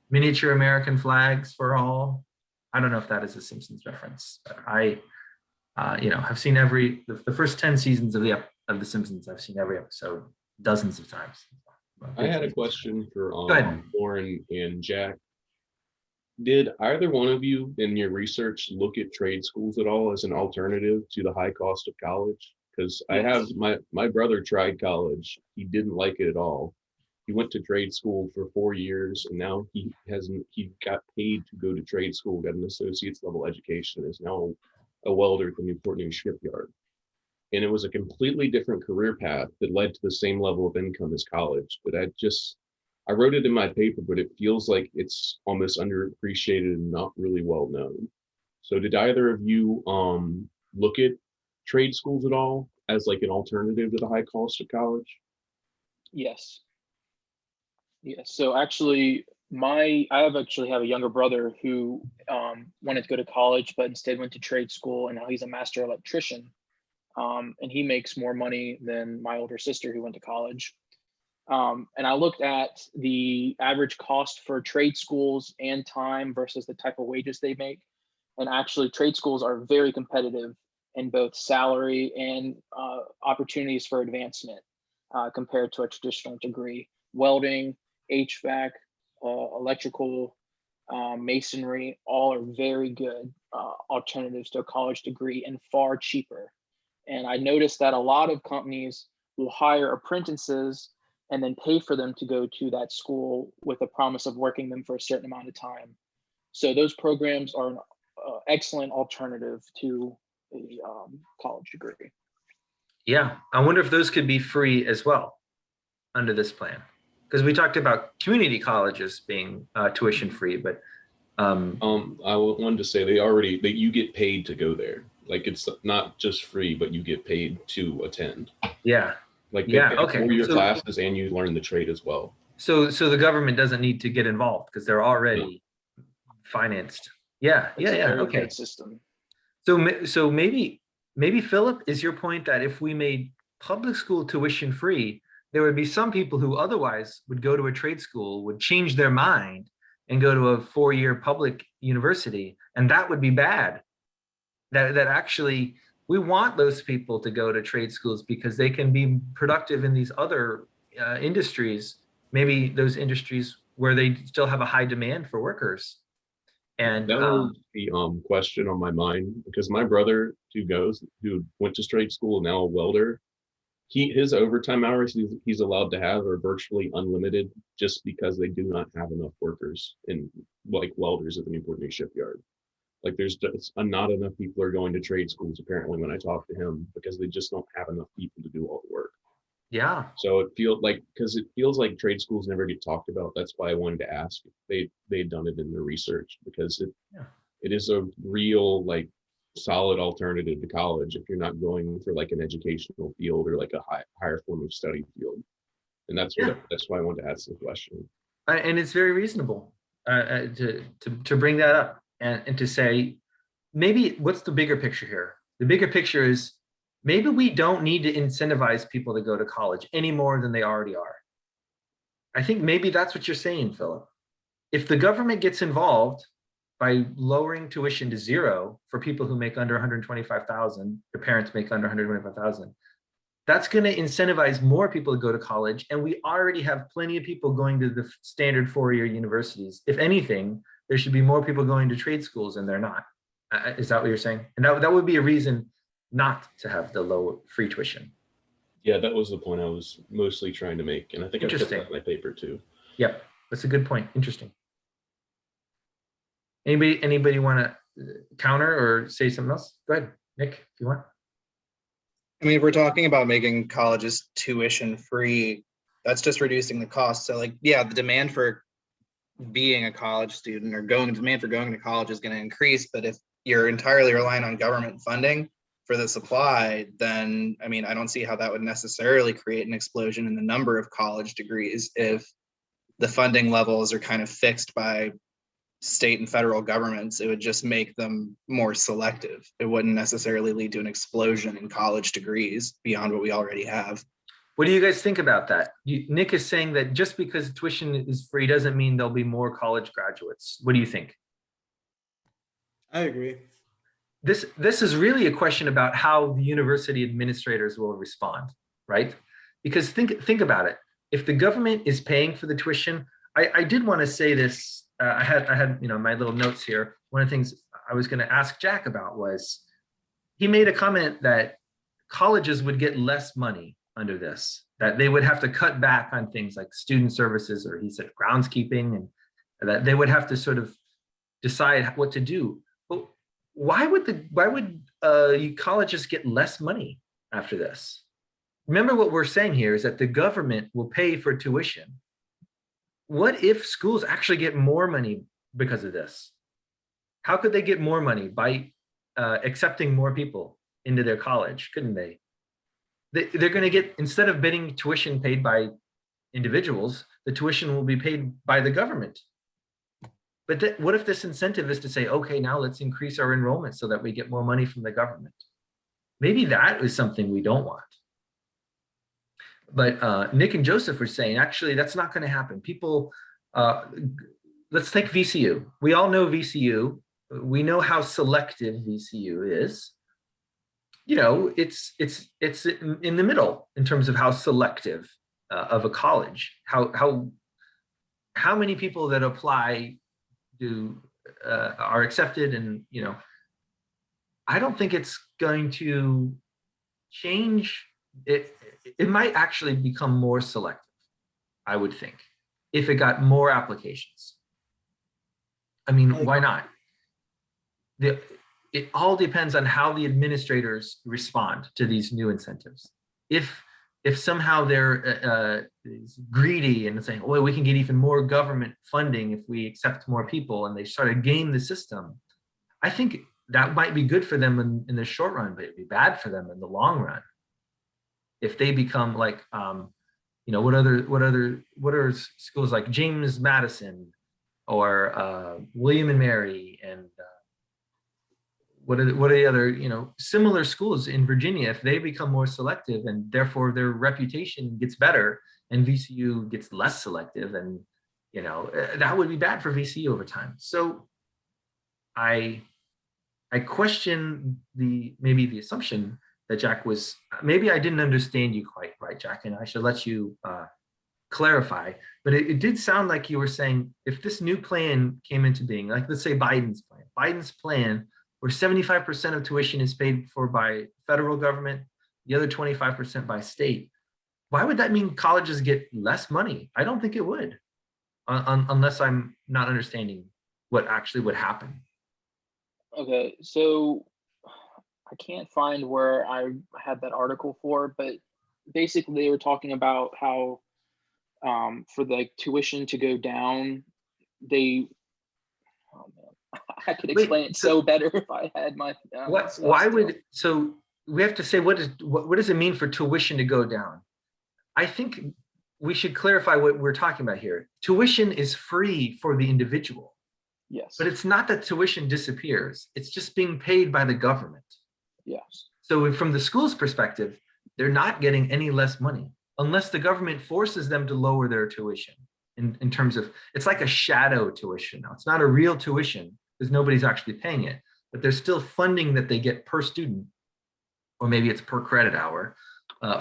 Speaker 2: Miniature American flags for all. I don't know if that is a Simpsons reference, but I, have seen the first 10 seasons of the Simpsons. I've seen every episode dozens of times.
Speaker 8: I had a question for
Speaker 2: Go ahead.
Speaker 8: Lauren and Jack. Did either one of you in your research look at trade schools at all as an alternative to the high cost of college? because I have my brother tried college. He didn't like it at all. He went to trade school for 4 years, and now he got paid to go to trade school, got an associate's level education, is now a welder at the Newport News shipyard. And it was a completely different career path that led to the same level of income as college. But I wrote it in my paper, but it feels like it's almost underappreciated and not really well known. So did either of you look at trade schools at all as like an alternative to the high cost of college?
Speaker 5: Yes. Yes. So actually, I actually have a younger brother who wanted to go to college, but instead went to trade school, and now he's a master electrician. And he makes more money than my older sister who went to college. And I looked at the average cost for trade schools and time versus the type of wages they make. And actually, trade schools are very competitive in both salary and opportunities for advancement compared to a traditional degree. Welding, HVAC, electrical, masonry, all are very good alternatives to a college degree and far cheaper. And I noticed that a lot of companies will hire apprentices and then pay for them to go to that school with a promise of working them for a certain amount of time. So those programs are an excellent alternative to a college degree.
Speaker 2: Yeah, I wonder if those could be free as well under this plan. Because we talked about community colleges being tuition free, but
Speaker 8: I wanted to say that you get paid to go there. Like it's not just free, but you get paid to attend.
Speaker 2: Yeah.
Speaker 8: Like
Speaker 2: Yeah,
Speaker 8: they pay
Speaker 2: okay.
Speaker 8: for your
Speaker 2: So-
Speaker 8: classes and you learn the trade as well.
Speaker 2: So the government doesn't need to get involved because they're already financed. Yeah,
Speaker 5: It's a very
Speaker 2: okay.
Speaker 5: good system.
Speaker 2: So maybe Philip, is your point that if we made public school tuition free, there would be some people who otherwise would go to a trade school, would change their mind and go to a 4-year public university, and that would be bad. That actually we want those people to go to trade schools because they can be productive in these other industries, maybe those industries where they still have a high demand for workers. And
Speaker 8: that was the question on my mind, because my brother who went to trade school, now a welder, his overtime hours he's allowed to have are virtually unlimited just because they do not have enough workers in like welders at the Newport News shipyard. Like there's just not enough people are going to trade schools apparently when I talk to him, because they just don't have enough people to do all the work.
Speaker 2: yeah,
Speaker 8: So it feels like trade schools never get talked about. That's why I wanted to ask if they'd done it in their research, because it is a real like solid alternative to college if you're not going for like an educational field or like a higher form of study field. And that's why I wanted to ask the question.
Speaker 2: and it's very reasonable to bring that up and to say, maybe what's the bigger picture here? The bigger picture is maybe we don't need to incentivize people to go to college any more than they already are. I think maybe that's what you're saying, Philip. If the government gets involved by lowering tuition to zero for people who make under 125,000, their parents make under 125,000, that's going to incentivize more people to go to college. And we already have plenty of people going to the standard 4-year universities. If anything, there should be more people going to trade schools than they're not. Is that what you're saying? And that would be a reason not to have the low free tuition.
Speaker 8: Yeah, that was the point I was mostly trying to make. And I think I put that in my paper too.
Speaker 2: Yep, that's a good point. Interesting. Anybody want to counter or say something else? Go ahead, Nick, if you want.
Speaker 3: I mean, if we're talking about making colleges tuition free, that's just reducing the cost. So like, yeah, the demand for being a college student or demand for going to college is going to increase. But if you're entirely relying on government funding for the supply, then I mean, I don't see how that would necessarily create an explosion in the number of college degrees if the funding levels are kind of fixed by state and federal governments. It would just make them more selective. It wouldn't necessarily lead to an explosion in college degrees beyond what we already have.
Speaker 2: What do you guys think about that? Nick is saying that just because tuition is free doesn't mean there'll be more college graduates. What do you think?
Speaker 1: I agree.
Speaker 2: This is really a question about how the university administrators will respond, right? Because think about it. If the government is paying for the tuition, I did want to say this. I had my little notes here. One of the things I was going to ask Jack about was he made a comment that colleges would get less money under this, that they would have to cut back on things like student services, or he said groundskeeping, and that they would have to sort of decide what to do. But why would colleges get less money after this? Remember, what we're saying here is that the government will pay for tuition. What if schools actually get more money because of this? How could they get more money? By accepting more people into their college, couldn't they? They're going to get, instead of getting tuition paid by individuals, the tuition will be paid by the government. But what if this incentive is to say, okay, now let's increase our enrollment so that we get more money from the government? Maybe that is something we don't want. But Nick and Joseph were saying, actually, that's not going to happen. People, let's take VCU. We all know VCU. We know how selective VCU is. You know, it's in the middle in terms of how selective of a college. How many people that apply are accepted, and you know, I don't think it's going to change. It might actually become more selective, I would think, if it got more applications. I mean, why not? It all depends on how the administrators respond to these new incentives. If somehow they're greedy and saying, well, we can get even more government funding if we accept more people, and they start to game the system, I think that might be good for them in the short run, but it'd be bad for them in the long run. If they become like, you know, what are schools like James Madison or William and Mary, and what are the other, you know, similar schools in Virginia, if they become more selective and therefore their reputation gets better and VCU gets less selective, and, you know, that would be bad for VCU over time. So I question maybe the assumption that Jack was, maybe I didn't understand you quite right, Jack, and I should let you clarify, but it did sound like you were saying, if this new plan came into being, like let's say Biden's plan, where 75% of tuition is paid for by federal government, the other 25% by state, why would that mean colleges get less money? I don't think it would, unless I'm not understanding what actually would happen.
Speaker 5: Okay, so I can't find where I had that article for, but basically they were talking about how for the tuition to go down, oh man, I could explain it so better if I had my
Speaker 2: so we have to say, what does it mean for tuition to go down? I think we should clarify what we're talking about here. Tuition is free for the individual.
Speaker 5: Yes.
Speaker 2: But it's not that tuition disappears. It's just being paid by the government.
Speaker 5: Yes.
Speaker 2: So from the school's perspective, they're not getting any less money unless the government forces them to lower their tuition in terms of, it's like a shadow tuition now. It's not a real tuition because nobody's actually paying it, but there's still funding that they get per student, or maybe it's per credit hour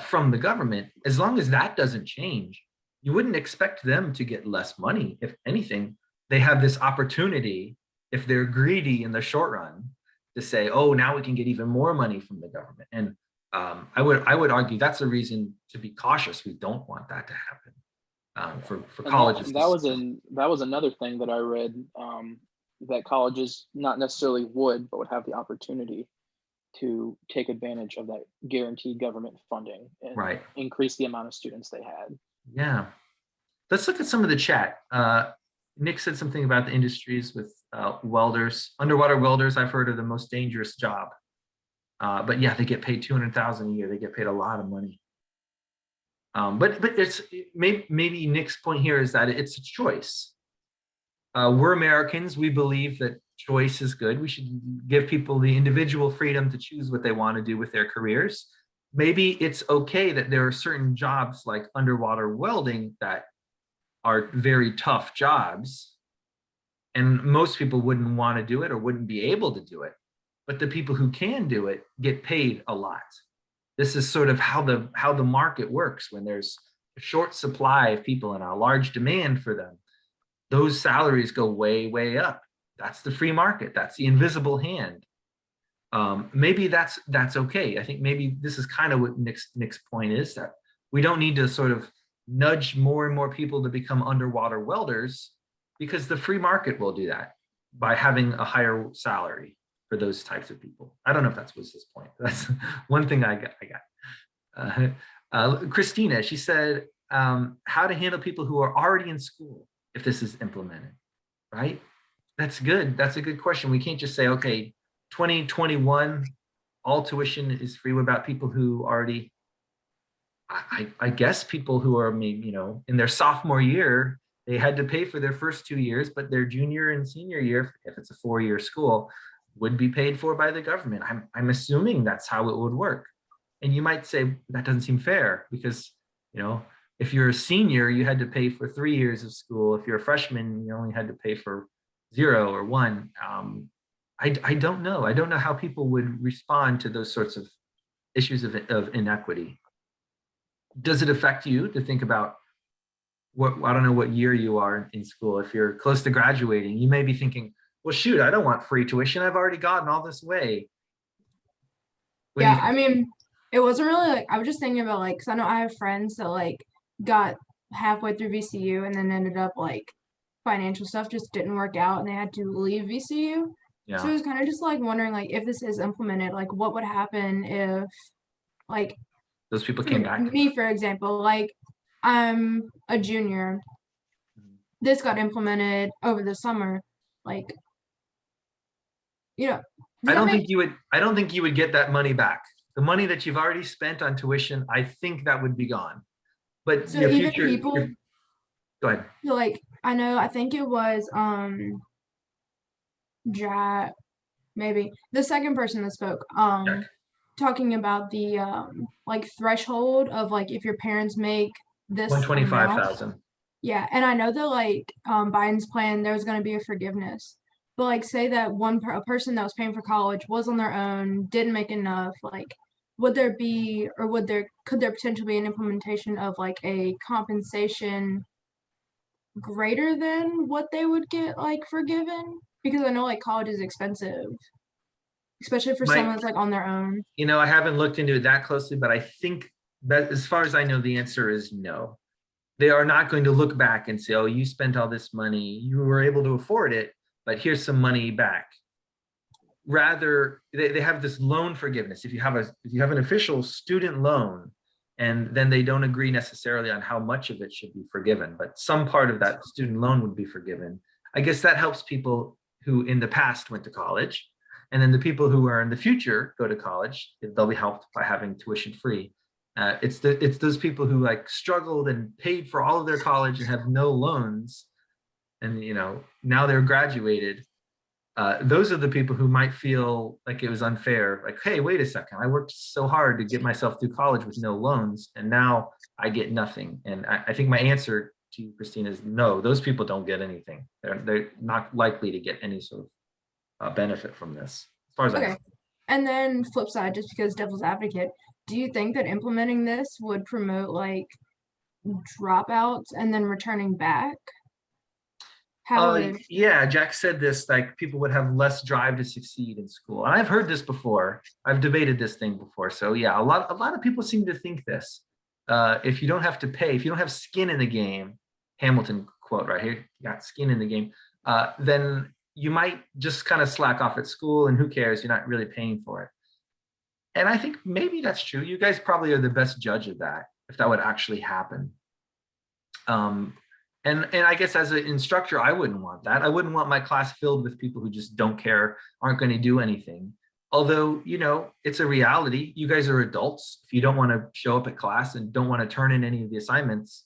Speaker 2: from the government. As long as that doesn't change, you wouldn't expect them to get less money. If anything, they have this opportunity, if they're greedy in the short run, to say, oh, now we can get even more money from the government. And I would argue that's a reason to be cautious. We don't want that to happen for colleges.
Speaker 5: That was another thing that I read, that colleges not necessarily would, but would have the opportunity to take advantage of that guaranteed government funding and increase the amount of students they had.
Speaker 2: Yeah. Let's look at some of the chat. Nick said something about the industries with welders. Underwater welders, I've heard, are the most dangerous job. But yeah, they get paid $200,000 a year. They get paid a lot of money. But it's maybe Nick's point here is that it's a choice. We're Americans. We believe that choice is good. We should give people the individual freedom to choose what they want to do with their careers. Maybe it's okay that there are certain jobs like underwater welding that are very tough jobs, and most people wouldn't want to do it or wouldn't be able to do it. But the people who can do it get paid a lot. This is sort of how the market works. When there's a short supply of people and a large demand for them, those salaries go way, way up. That's the free market. That's the invisible hand. maybe that's okay. I think maybe this is kind of what Nick's point is, that we don't need to sort of nudge more and more people to become underwater welders, because the free market will do that by having a higher salary for those types of people. I don't know if that was his point. That's one thing I got. Christina, she said, how to handle people who are already in school if this is implemented, right? That's good. That's a good question. We can't just say, okay, 2021, all tuition is free. What about people who already, I guess people who are maybe, in their sophomore year, they had to pay for their first 2 years, but their junior and senior year, if it's a 4-year school, would be paid for by the government. I'm assuming that's how it would work. And you might say that doesn't seem fair because, if you're a senior, you had to pay for 3 years of school. If you're a freshman, you only had to pay for 0 or 1. I don't know. I don't know how people would respond to those sorts of issues of inequity. Does it affect you to think about I don't know what year you are in school. If you're close to graduating, you may be thinking, well, shoot, I don't want free tuition. I've already gotten all this way.
Speaker 9: Yeah, I mean, it wasn't really like, I was just thinking about like, because I know I have friends that like got halfway through VCU and then ended up like financial stuff just didn't work out and they had to leave VCU.
Speaker 2: Yeah.
Speaker 9: So I was kind of just like wondering like if this is implemented, like what would happen if like
Speaker 2: those people came back?
Speaker 9: Me, for example, like I'm a junior. This got implemented over the summer. Like,
Speaker 2: I don't think you would get that money back. The money that you've already spent on tuition, I think that would be gone. But
Speaker 9: so
Speaker 2: your
Speaker 9: even
Speaker 2: future,
Speaker 9: people,
Speaker 2: go ahead.
Speaker 9: Like I think it was Jack, maybe the second person that spoke,
Speaker 2: Jack.
Speaker 9: talking about the like threshold of like if your parents make this
Speaker 2: 125,000.
Speaker 9: Yeah, and I know that like Biden's plan, there's going to be a forgiveness, but like say that a person that was paying for college was on their own, didn't make enough, like could there potentially be an implementation of like a compensation greater than what they would get like forgiven? Because I know like college is expensive, especially for someone that's like on their own.
Speaker 2: I haven't looked into it that closely, but I think that as far as I know, the answer is no. They are not going to look back and say, oh, you spent all this money, you were able to afford it, but here's some money back. Rather, they have this loan forgiveness. If you have an official student loan, and then they don't agree necessarily on how much of it should be forgiven, but some part of that student loan would be forgiven. I guess that helps people who in the past went to college, and then the people who are in the future go to college, they'll be helped by having tuition free. It's those people who like struggled and paid for all of their college and have no loans, and now they're graduated. Those are the people who might feel like it was unfair. Like, hey, wait a second, I worked so hard to get myself through college with no loans, and now I get nothing. And I think my answer to you, Christine, is no. Those people don't get anything. They're not likely to get any sort of benefit from this, as far as I know.
Speaker 9: And then flip side, just because devil's advocate, do you think that implementing this would promote like dropouts and then returning back?
Speaker 2: Yeah, Jack said this, like people would have less drive to succeed in school. And I've heard this before. I've debated this thing before. So yeah, a lot of people seem to think this. If you don't have to pay, if you don't have skin in the game, Hamilton quote right here, you got skin in the game, then you might just kind of slack off at school and who cares? You're not really paying for it. And I think maybe that's true. You guys probably are the best judge of that, if that would actually happen. And I guess as an instructor, I wouldn't want that. I wouldn't want my class filled with people who just don't care, aren't going to do anything. Although, it's a reality. You guys are adults. If you don't want to show up at class and don't want to turn in any of the assignments,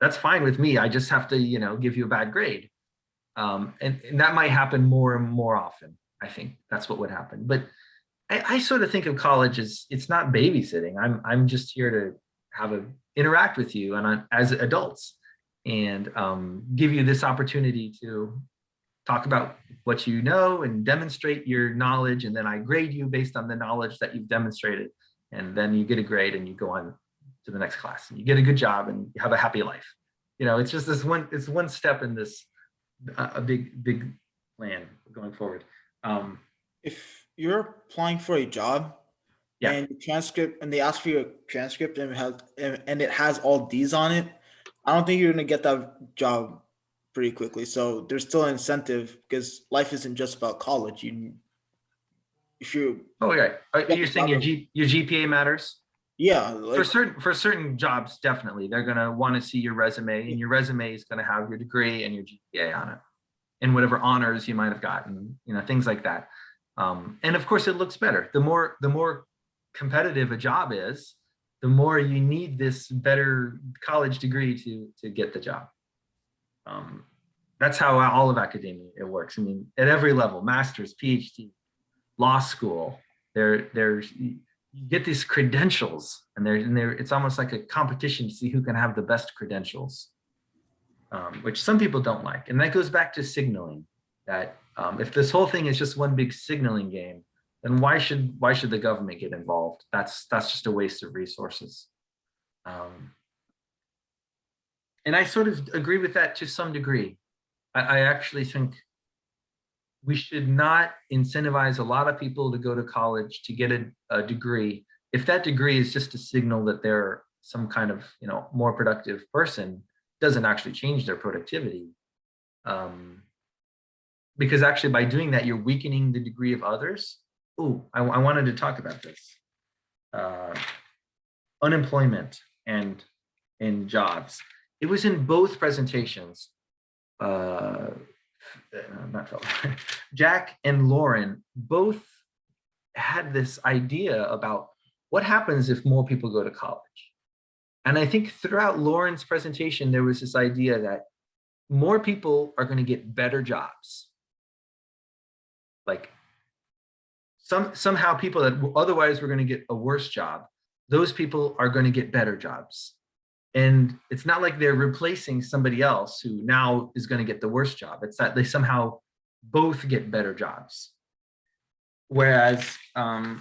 Speaker 2: that's fine with me. I just have to, give you a bad grade. And that might happen more and more often. I think that's what would happen. But I sort of think of college as it's not babysitting. I'm just here to interact with you and as adults and give you this opportunity to talk about what you know and demonstrate your knowledge. And then I grade you based on the knowledge that you've demonstrated. And then you get a grade and you go on to the next class and you get a good job and you have a happy life. It's just it's one step in this a big plan going forward.
Speaker 1: you're applying for a job
Speaker 2: Yeah.
Speaker 1: and your transcript, and they ask for your transcript, and it has all D's on it, I don't think you're gonna get that job pretty quickly. So there's still an incentive because life isn't just about college. If you
Speaker 2: Oh, yeah.
Speaker 1: get
Speaker 2: You're
Speaker 1: the
Speaker 2: saying
Speaker 1: job,
Speaker 2: your GPA matters?
Speaker 1: yeah,
Speaker 2: For
Speaker 1: like
Speaker 2: certain jobs, definitely. They're gonna want to see your resume, and your resume is gonna have your degree and your GPA on it, and whatever honors you might have gotten, things like that. And of course, it looks better. The more competitive a job is, the more you need this better college degree to get the job. That's how all of academia it works. I mean, at every level, master's, PhD, law school, there's you get these credentials, and it's almost like a competition to see who can have the best credentials, which some people don't like. And that goes back to signaling, that if this whole thing is just one big signaling game, then why should the government get involved? That's just a waste of resources. And I sort of agree with that to some degree. I actually think we should not incentivize a lot of people to go to college to get a degree if that degree is just a signal that they're some kind of more productive person. Doesn't actually change their productivity, because actually by doing that you're weakening the degree of others. Oh, I wanted to talk about this, unemployment and jobs. It was in both presentations. Not Phil. Jack and Lauren both had this idea about what happens if more people go to college. And I think throughout Lauren's presentation, there was this idea that more people are going to get better jobs. Like somehow people that otherwise were going to get a worse job, those people are going to get better jobs. And it's not like they're replacing somebody else who now is going to get the worst job. It's that they somehow both get better jobs. Whereas, yeah,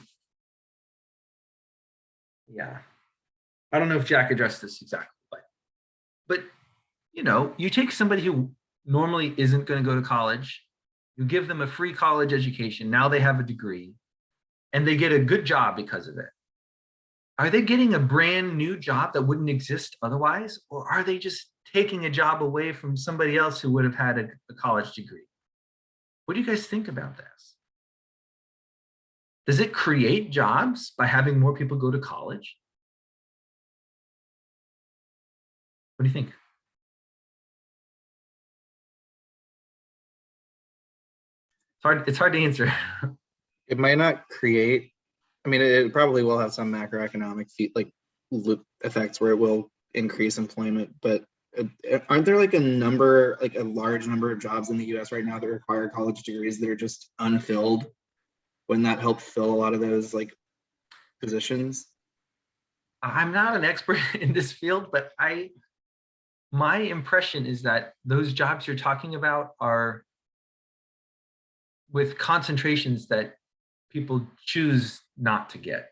Speaker 2: I don't know if Jack addressed this exactly, but you take somebody who normally isn't going to go to college, you give them a free college education, now they have a degree, and they get a good job because of it. Are they getting a brand new job that wouldn't exist otherwise? Or are they just taking a job away from somebody else who would have had a college degree? What do you guys think about this? Does it create jobs by having more people go to college? What do you think? It's hard to answer.
Speaker 3: It might not create, I mean, it probably will have some macroeconomic loop effects where it will increase employment, but aren't there like a large number of jobs in the US right now that require college degrees that are just unfilled? Wouldn't that help fill a lot of those positions?
Speaker 2: I'm not an expert in this field, but my impression is that those jobs you're talking about are with concentrations that people choose not to get.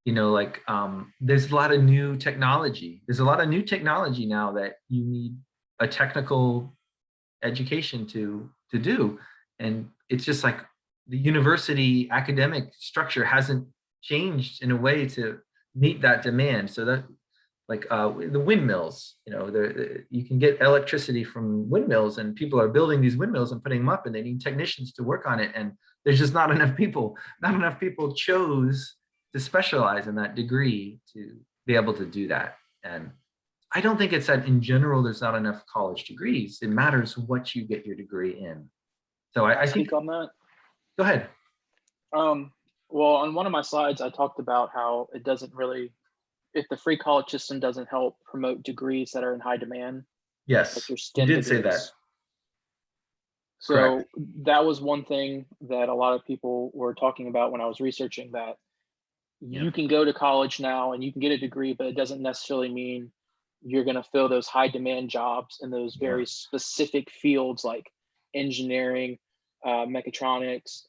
Speaker 2: There's a lot of new technology. There's a lot of new technology now that you need a technical education to do. And it's just like the university academic structure hasn't changed in a way to meet that demand. So that the windmills, you can get electricity from windmills, and people are building these windmills and putting them up, and they need technicians to work on it. And there's just not enough people. Not enough people chose to specialize in that degree to be able to do that. And I don't think it's that in general there's not enough college degrees. It matters what you get your degree in. So I think.
Speaker 5: Speak on that.
Speaker 2: Go ahead.
Speaker 5: Well, on one of my slides, I talked about how it doesn't really, if the free college system doesn't help promote degrees that are in high demand.
Speaker 2: Yes,
Speaker 5: like your
Speaker 2: you
Speaker 5: STEM
Speaker 2: did say
Speaker 5: degrees.
Speaker 2: that.
Speaker 5: So
Speaker 2: Correct.
Speaker 5: that was one thing that a lot of people were talking about when I was researching that.
Speaker 2: Yeah.
Speaker 5: You can go to college now and you can get a degree, but it doesn't necessarily mean you're going to fill those high demand jobs in those very specific fields like engineering, mechatronics,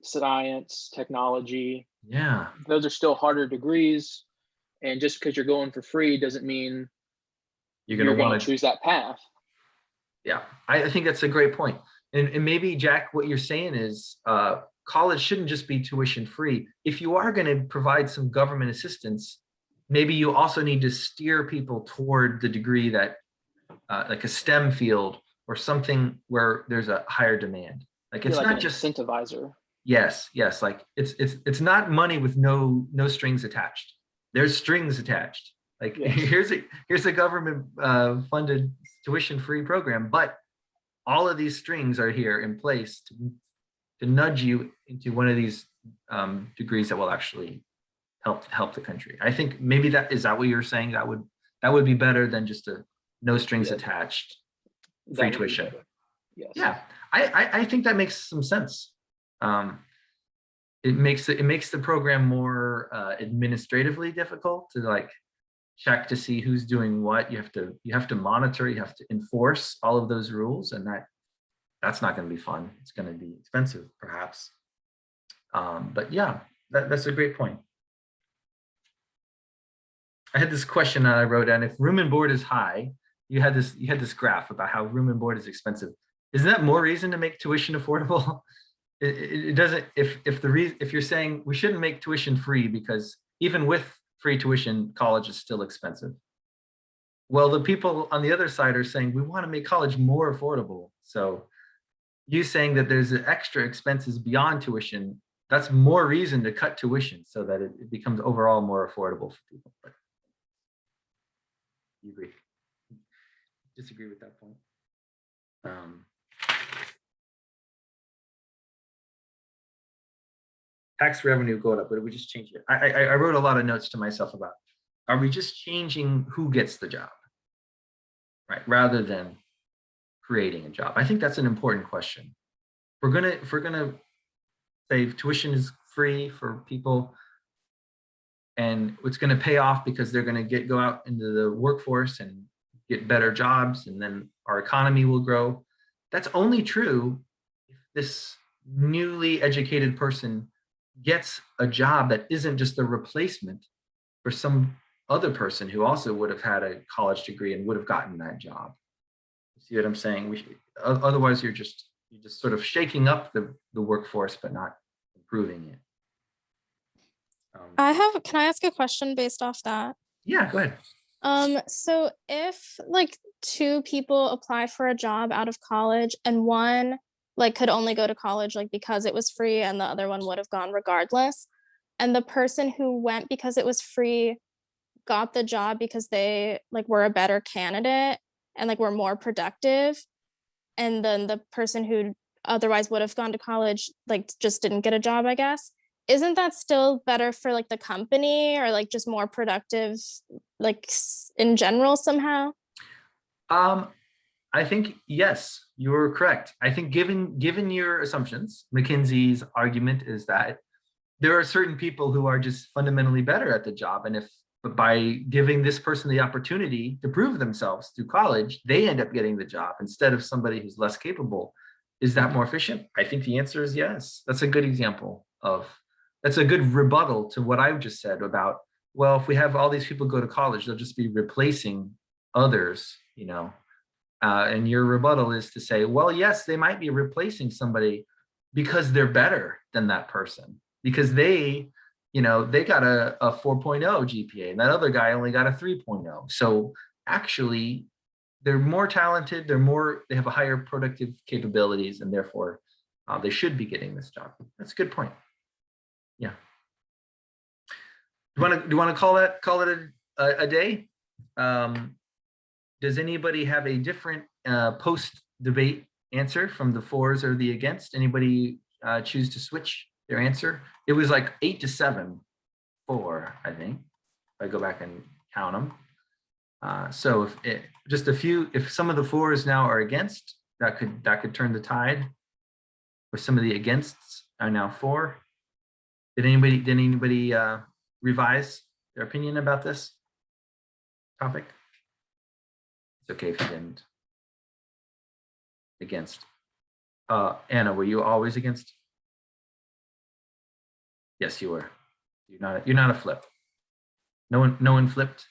Speaker 5: science, technology.
Speaker 2: Yeah.
Speaker 5: Those are still harder degrees. And just because you're going for free doesn't mean
Speaker 2: You're going to want
Speaker 5: choose that path.
Speaker 2: Yeah, I think that's a great point. And maybe, Jack, what you're saying is college shouldn't just be tuition free. If you are going to provide some government assistance, maybe you also need to steer people toward the degree that like a STEM field or something where there's a higher demand. Like
Speaker 5: Be
Speaker 2: it's
Speaker 5: like
Speaker 2: not
Speaker 5: an
Speaker 2: just,
Speaker 5: incentivizer.
Speaker 2: yes, yes. Like it's not money with no strings attached. There's strings attached. Like
Speaker 5: Yes.
Speaker 2: here's a government funded tuition free program, but all of these strings are here in place to nudge you into one of these degrees that will actually help the country. I think maybe is that what you're saying? That would be better than just a no strings
Speaker 5: Yeah.
Speaker 2: attached
Speaker 5: That
Speaker 2: free
Speaker 5: would be
Speaker 2: tuition.
Speaker 5: better. Yes.
Speaker 2: Yeah, I think that makes some sense. It makes the program more administratively difficult to like check to see who's doing what. You have to monitor, you have to enforce all of those rules, and that's not going to be fun. It's going to be expensive, perhaps. But yeah, that's a great point. I had this question that I wrote down. If room and board is high, you had this graph about how room and board is expensive. Isn't that more reason to make tuition affordable? It doesn't. If you're saying we shouldn't make tuition free because even with free tuition, college is still expensive. Well, the people on the other side are saying we want to make college more affordable. So you saying that there's extra expenses beyond tuition, that's more reason to cut tuition so that it becomes overall more affordable for people. But you agree? Disagree with that point? Tax revenue going up, but we just changed it. I wrote a lot of notes to myself about, are we just changing who gets the job, right? Rather than creating a job. I think that's an important question. If we're gonna say tuition is free for people and it's gonna pay off because they're gonna go out into the workforce and get better jobs, and then our economy will grow. That's only true if this newly educated person gets a job that isn't just a replacement for some other person who also would have had a college degree and would have gotten that job. You see what I'm saying? Otherwise, you're just sort of shaking up the workforce, but not improving it.
Speaker 10: Can I ask a question based off that?
Speaker 2: Yeah, go ahead.
Speaker 10: So if like two people apply for a job out of college and one like could only go to college like because it was free and the other one would have gone regardless, and the person who went because it was free got the job because they like were a better candidate and like were more productive, and then the person who otherwise would have gone to college like just didn't get a job, I guess, isn't that still better for like the company or like just more productive like in general somehow?
Speaker 2: I think yes, you're correct. I think given your assumptions, McKinsey's argument is that there are certain people who are just fundamentally better at the job, and but by giving this person the opportunity to prove themselves through college, they end up getting the job instead of somebody who's less capable. Is that more efficient? I think the answer is yes. That's a good example that's a good rebuttal to what I've just said about, well, if we have all these people go to college, they'll just be replacing others, and your rebuttal is to say, well, yes, they might be replacing somebody because they're better than that person, because they got a 4.0 GPA and that other guy only got a 3.0. So actually, they're more talented, they have a higher productive capabilities, and therefore they should be getting this job. That's a good point. Yeah. Do you want to call it a day? Does anybody have a different post-debate answer from the fors or the against? Anybody choose to switch their answer? It was like 8-7 for, I think, if I go back and count them. So if some of the fors now are against, that could turn the tide. Or some of the againsts are now for. Did anybody revise their opinion about this topic? It's okay if you didn't. Against. Anna, were you always against? Yes, you were. You're not a flip. No one flipped.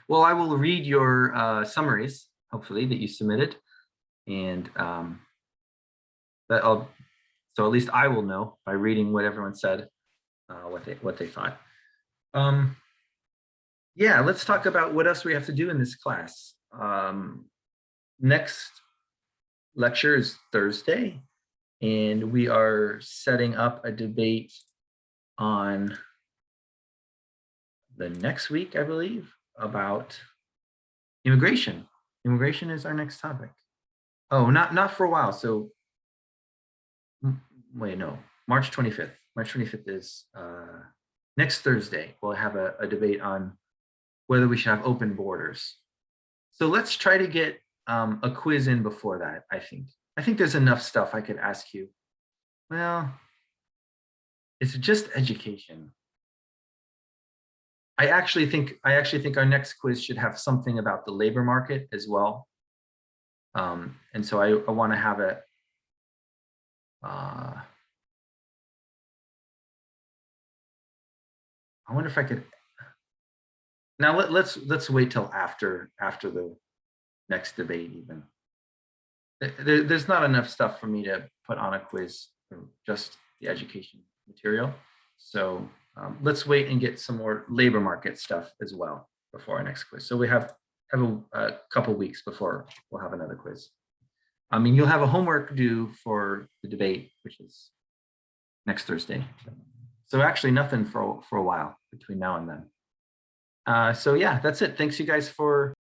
Speaker 2: Well, I will read your summaries, hopefully, that you submitted, And so at least I will know by reading what everyone said, what they thought. Yeah, let's talk about what else we have to do in this class. Next lecture is Thursday, and we are setting up a debate on the next week, I believe, about immigration. Immigration is our next topic. Oh, not for a while. So wait, no, March 25th. March 25th is next Thursday. We'll have a debate on whether we should have open borders. So let's try to get a quiz in before that, I think there's enough stuff I could ask you. Well, it's just education. I actually think our next quiz should have something about the labor market as well. And so I want to have it. I wonder if I could. Now let's wait till after the next debate even. There's not enough stuff for me to put on a quiz for just the education material. So let's wait and get some more labor market stuff as well before our next quiz. So we have a couple weeks before we'll have another quiz. I mean, you'll have a homework due for the debate, which is next Thursday. So actually nothing for a while between now and then. So yeah, that's it. Thanks you guys for